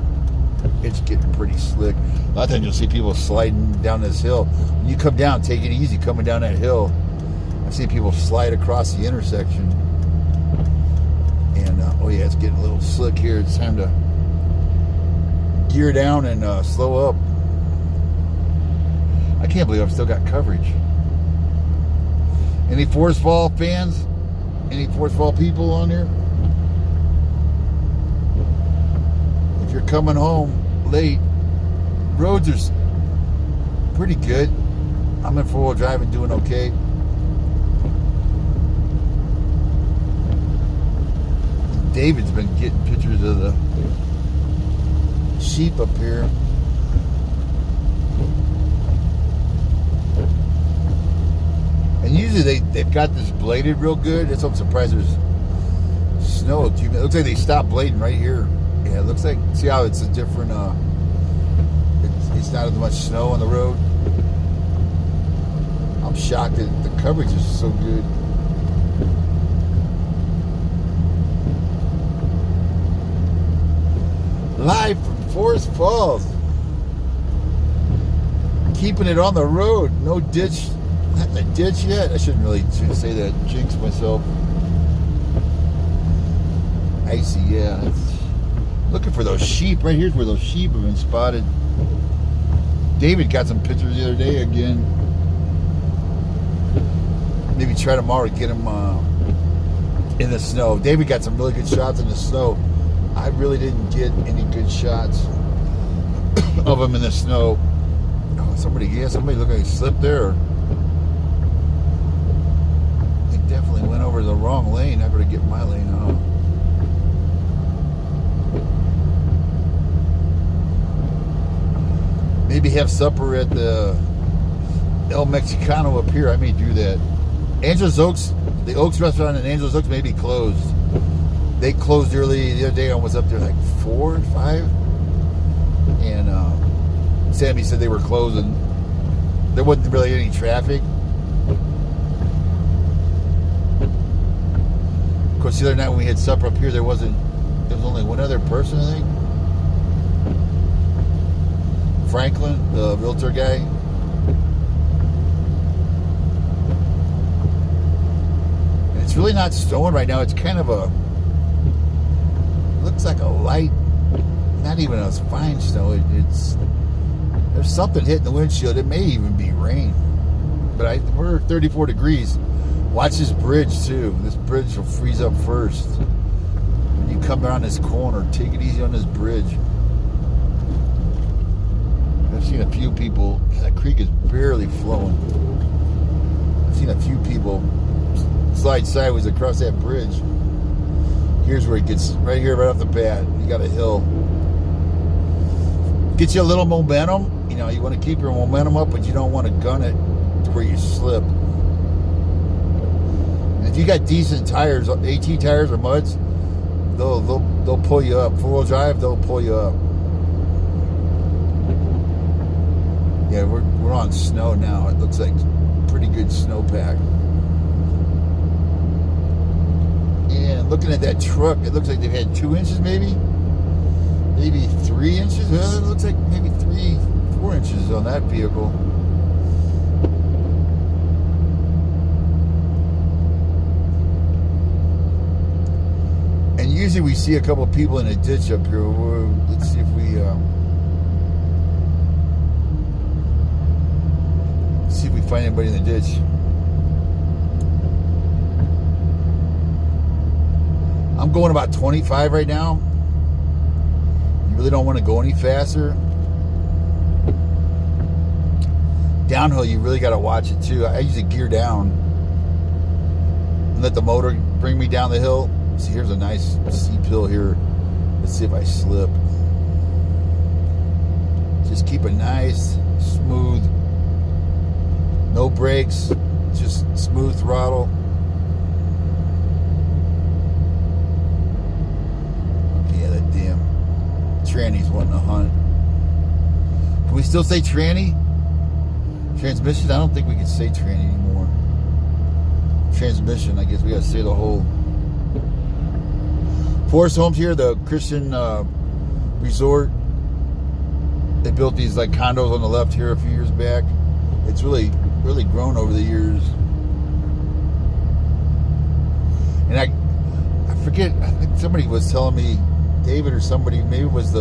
It's getting pretty slick. A lot of times you'll see people sliding down this hill. When you come down, take it easy coming down that hill. I've seen people slide across the intersection. And, oh yeah, it's getting a little slick here. It's time to gear down and slow up. I can't believe I've still got coverage. Any Forest Fall fans? Any Forest Fall people on here? If you're coming home late, roads are pretty good. I'm in four-wheel drive and doing okay. David's been getting pictures of the sheep up here. And usually they've got this bladed real good. That's why I'm surprised there's snow. It looks like they stopped blading right here. Yeah, it looks like, see how it's a different, it's not as much snow on the road. I'm shocked that the coverage is so good. Live from Forest Falls. Keeping it on the road. No ditch. Not in the ditch yet. I shouldn't say that. Jinx myself. Icy, yeah. Looking for those sheep. Right here's where those sheep have been spotted. David got some pictures the other day again. Maybe try tomorrow to get him in the snow. David got some really good shots in the snow. I really didn't get any good shots of him in the snow. Oh, somebody looked like he slipped there. They definitely went over the wrong lane. I better get my lane out. Maybe have supper at the El Mexicano up here. I may do that. Angeles Oaks, the Oaks restaurant in Angeles Oaks may be closed. They closed early the other day. I was up there like 4 or 5. And Sammy said they were closing. There wasn't really any traffic. Of course, the other night when we had supper up here, there was only one other person, I think. Franklin, the realtor guy. And it's really not snowing right now. It's kind of looks like a light, not even a fine snow. There's something hitting the windshield. It may even be rain. But we're 34 degrees. Watch this bridge too. This bridge will freeze up first. When you come around this corner, take it easy on this bridge. I've seen a few people. That creek is barely flowing. I've seen a few people slide sideways across that bridge. Here's where it gets, right here, right off the bat. You got a hill. Gets you a little momentum. You know, you want to keep your momentum up, but you don't want to gun it to where you slip. And if you got decent tires, AT tires or muds, they'll pull you up. Four-wheel drive, they'll pull you up. Yeah, we're on snow now. It looks like pretty good snowpack. And looking at that truck, it looks like they've had 2 inches maybe 3 inches. Well, it looks like maybe 3-4 inches on that vehicle. And usually we see a couple of people in a ditch up here. Let's see if we find anybody in the ditch. I'm going about 25 right now. You really don't want to go any faster. Downhill, you really got to watch it too. I usually gear down. let the motor bring me down the hill. See, here's a nice steep hill here. Let's see if I slip. Just keep it nice, smooth. No brakes, just smooth throttle. Yeah, that damn tranny's wanting to hunt. Can we still say tranny? Transmission? I don't think we can say tranny anymore. Transmission, I guess we gotta say the whole. Forest Homes here, the Christian resort. They built these like condos on the left here a few years back. It's really grown over the years. And I forget, I think somebody was telling me, David or somebody, maybe it was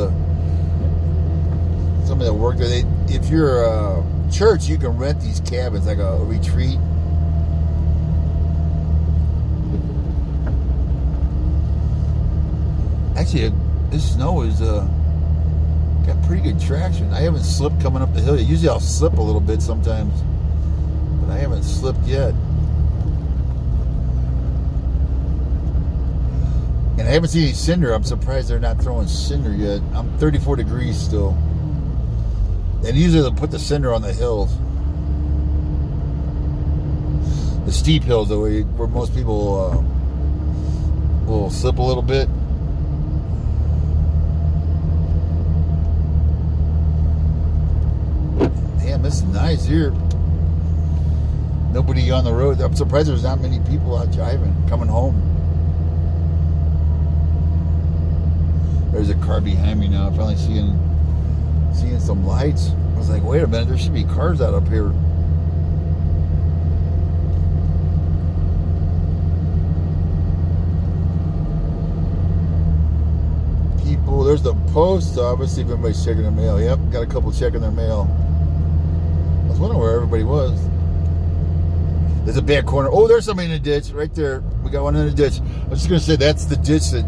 somebody that worked there. If you're a church, you can rent these cabins like a retreat. Actually, this snow is got pretty good traction. I haven't slipped coming up the hill yet. Usually I'll slip a little bit sometimes, but I haven't slipped yet. And I haven't seen any cinder. I'm surprised they're not throwing cinder yet. I'm 34 degrees still. And usually they'll put the cinder on the hills. The steep hills, though, where most people will slip a little bit. Damn, this is nice here. Nobody on the road. I'm surprised there's not many people out driving, coming home. There's a car behind me now. I'm finally seeing some lights. I was like, wait a minute, there should be cars out up here. People, there's the post office. See if everybody's checking their mail. Yep, got a couple checking their mail. I was wondering where everybody was. There's a back corner. Oh, there's somebody in the ditch right there. We got one in the ditch. I was just going to say that's the ditch that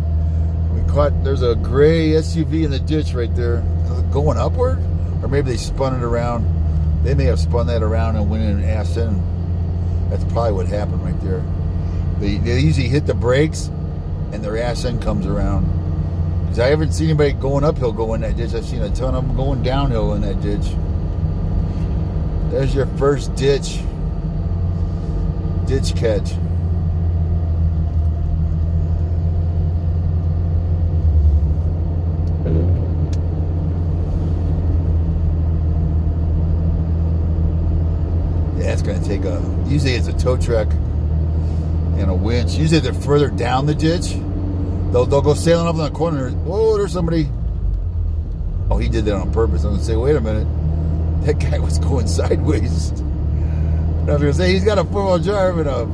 we caught. There's a gray SUV in the ditch right there. Going upward? Or maybe they spun it around. They may have spun that around and went in and assed in. That's probably what happened right there. They usually hit the brakes and their ass end comes around. Because I haven't seen anybody going uphill go in that ditch. I've seen a ton of them going downhill in that ditch. There's your first ditch catch. Yeah, it's going to take usually it's a tow truck and a winch. Usually they're further down the ditch. They'll go sailing up in the corner. Whoa, there's somebody. Oh, he did that on purpose. I'm going to say, wait a minute. That guy was going sideways. I was going to say, he's got a four-wheel drive and a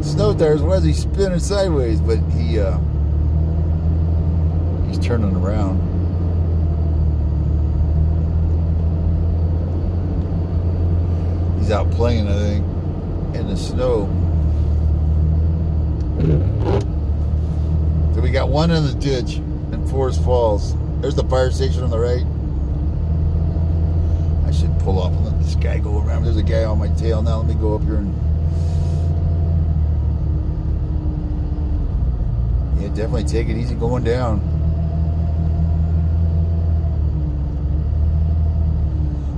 snow tires. Why is he spinning sideways? But he's turning around. He's out playing, I think, in the snow. So we got one in the ditch in Forest Falls. There's the fire station on the right. I should pull off and let this guy go around. There's a guy on my tail now. Let me go up here and... Yeah, definitely take it easy going down.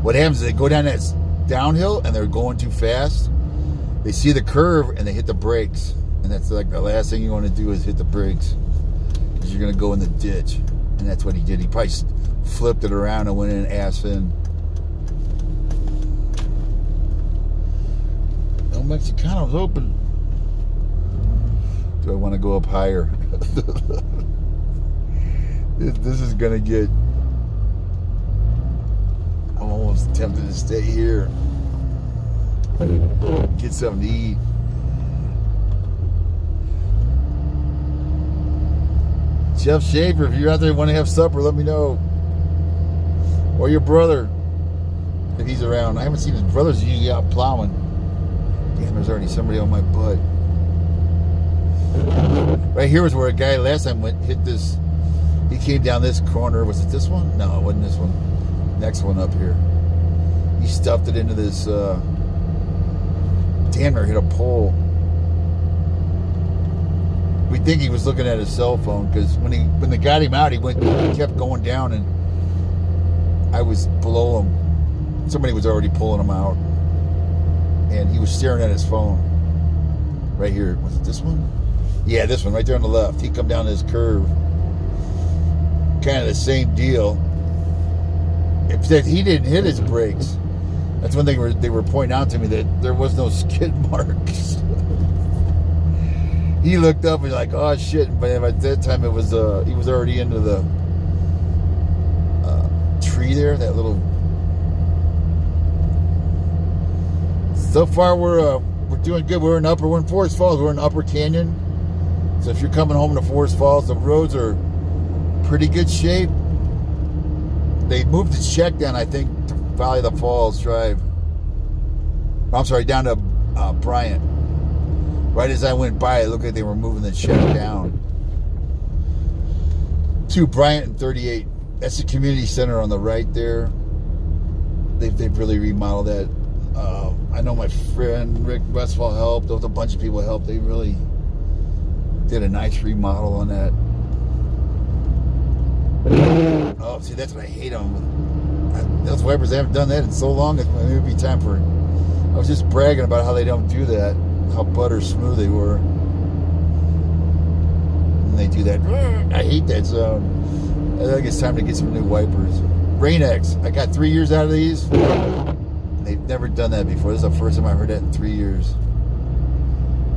What happens is they go down that downhill and they're going too fast. They see the curve and they hit the brakes. And that's like the last thing you want to do is hit the brakes. Because you're going to go in the ditch. And that's what he did. He probably flipped it around and went in and ass in. El Mexicano's open. Do I want to go up higher? This is going to get... I'm almost tempted to stay here. Get something to eat. Chef Schaefer, if you're out there and want to have supper, let me know. Or your brother, if he's around. I haven't seen his brother's usually out plowing. Damn, there's already somebody on my butt. Right here was where a guy last time hit this. He came down this corner. Was it this one? No, it wasn't this one. Next one up here. He stuffed it into this. Damn, near hit a pole. We think he was looking at his cell phone because when they got him out, he kept going down, and I was below him. Somebody was already pulling him out, and he was staring at his phone. Right here, was it this one? Yeah, this one right there on the left. He come down this curve, kind of the same deal. Except he didn't hit his brakes. That's one thing they were pointing out to me, that there was no skid marks. He looked up and like, oh shit! But at that time, he was already into the tree there. That little. So far, we're doing good. We're in Forest Falls. We're in Upper Canyon. So if you're coming home to Forest Falls, the roads are pretty good shape. They moved the check down, I think, to Valley of the Falls Drive. I'm sorry, down to Bryant. Right as I went by, it looked like they were moving the check down to Bryant and 38. That's the community center on the right there. They've really remodeled that. I know my friend Rick Westfall helped. There was a bunch of people helped. They really did a nice remodel on that. Oh, see, that's what I hate on those wipers. They haven't done that in so long. It would be time for. I was just bragging about how they don't do that. How butter smooth they were. And they do that. I hate that sound. I think it's time to get some new wipers. Rain-X. I got 3 years out of these. They've never done that before. This is the first time I heard that in 3 years.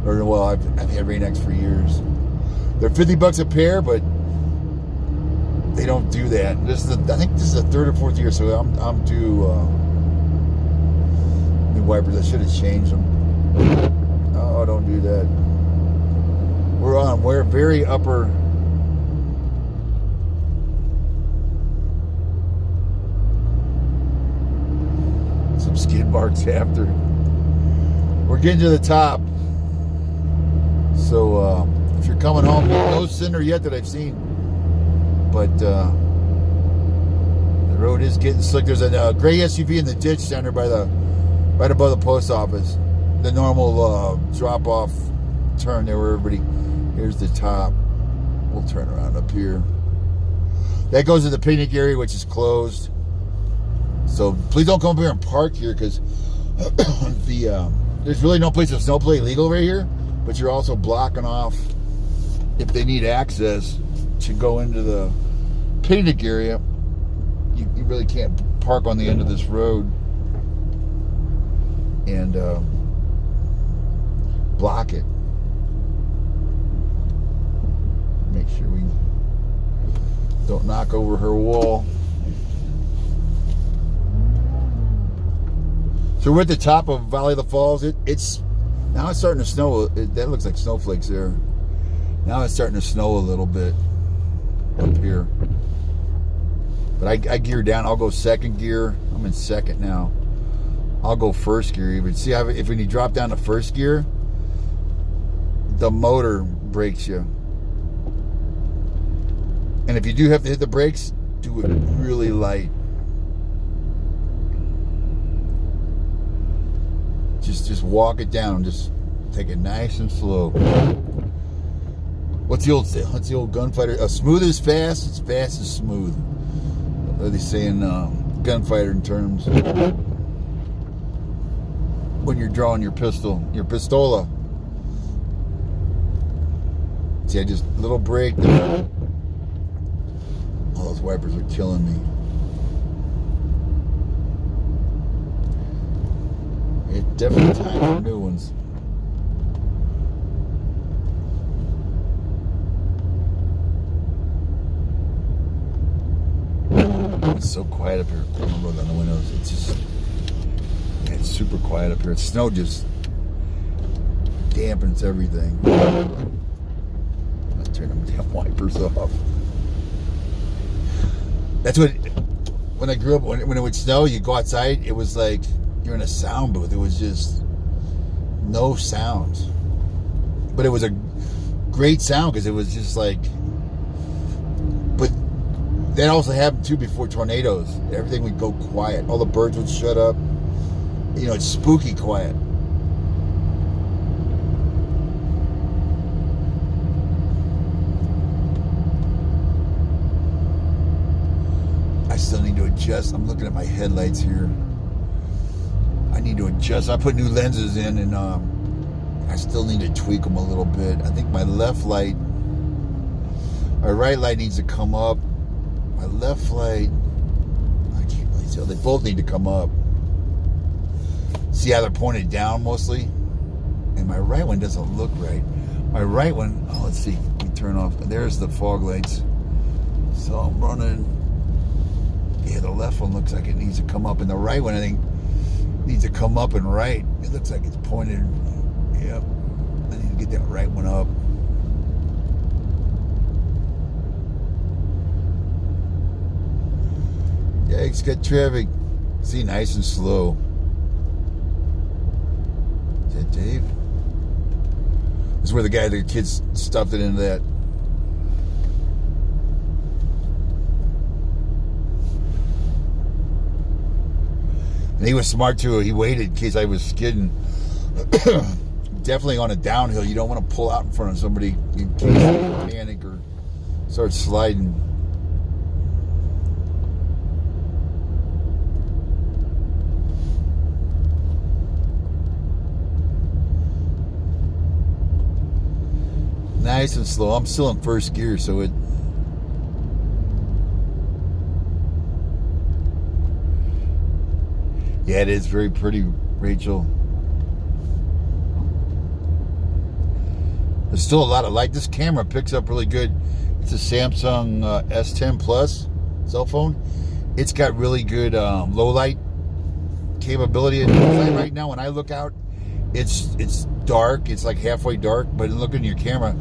Or, well, I've had Rain-X for years. They're $50 a pair, but they don't do that. I think this is the third or fourth year, so I'm due new wipers. I should have changed them. Oh, don't do that. We're very upper. Some skid marks after. We're getting to the top. So if you're coming home, no cinder yet that I've seen. But the road is getting slick. There's a gray SUV in the ditch center right above the post office. The normal drop-off turn there where everybody. Here's the top. We'll turn around up here. That goes to the picnic area, which is closed. So please don't come up here and park here, because there's really no place to snowplay legal right here. But you're also blocking off, if they need access to go into the picnic area, you really can't park on the end of this road and block it. Make sure we don't knock over her wall. So we're at the top of Valley of the Falls. It's now it's starting to snow. That looks like snowflakes there. Now it's starting to snow a little bit up here. But I gear down. I'll go second gear. I'm in second now. I'll go first gear even. See, if when you drop down to first gear, the motor brakes you. And if you do have to hit the brakes, do it really light. Just walk it down. Just take it nice and slow. What's the old gunfighter? Smooth is fast. It's fast is smooth. What are they saying? Gunfighter in terms. When you're drawing your pistol, your pistola. See, I just little break there. All those wipers are killing me. It's definitely time for new ones. It's so quiet up here. I'm gonna roll down the windows. It's just, it's super quiet up here. Snow just dampens everything. Let's turn them damn wipers off. That's what, when I grew up, when it would snow, you go outside, it was like you're in a sound booth. It was just no sounds. But it was a great sound because it was just like, but that also happened too before tornadoes. Everything would go quiet. All the birds would shut up. You know, it's spooky quiet. still need to adjust. I'm looking at my headlights here. I need to adjust. I put new lenses in, and I still need to tweak them a little bit. I think my left light, my right light needs to come up. My left light, I can't really tell. They both need to come up. See how they're pointed down mostly? And my right one doesn't look right. My right one, oh, let's see. Let me turn off. There's the fog lights. So I'm running. Yeah, the left one looks like it needs to come up. And the right one, I think, needs to come up and right. It looks like it's pointed. Yep. I need to get that right one up. Yikes, got traffic. See, nice and slow. Is that Dave? This is where the kids stuffed it into that. And he was smart too. He waited in case I was skidding. Definitely on a downhill. You don't want to pull out in front of somebody in case they panic or start sliding. Nice and slow. I'm still in first gear, so it. Yeah, it is very pretty, Rachel. There's still a lot of light. This camera picks up really good. It's a Samsung S10 Plus cell phone. It's got really good low light capability. Right now, when I look out, it's dark. It's like halfway dark, but looking at your camera,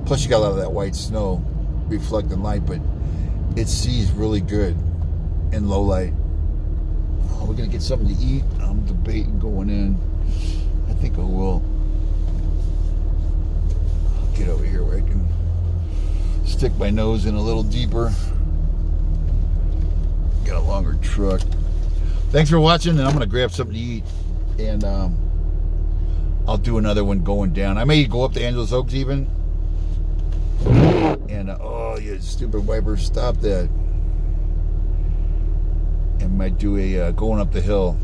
plus you got a lot of that white snow reflecting light, but it sees really good in low light. Oh, we're gonna get something to eat. I'm debating going in. I think I will. I'll get over here where I can stick my nose in a little deeper. Got a longer truck. Thanks for watching, and I'm gonna grab something to eat, and I'll do another one going down. I may go up to Angeles Oaks even. And oh, you stupid wiper, stop that. And might do a going up the hill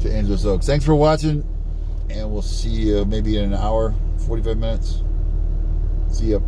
to Angeles Oaks. Thanks for watching, and we'll see you maybe in an hour, 45 minutes. See ya.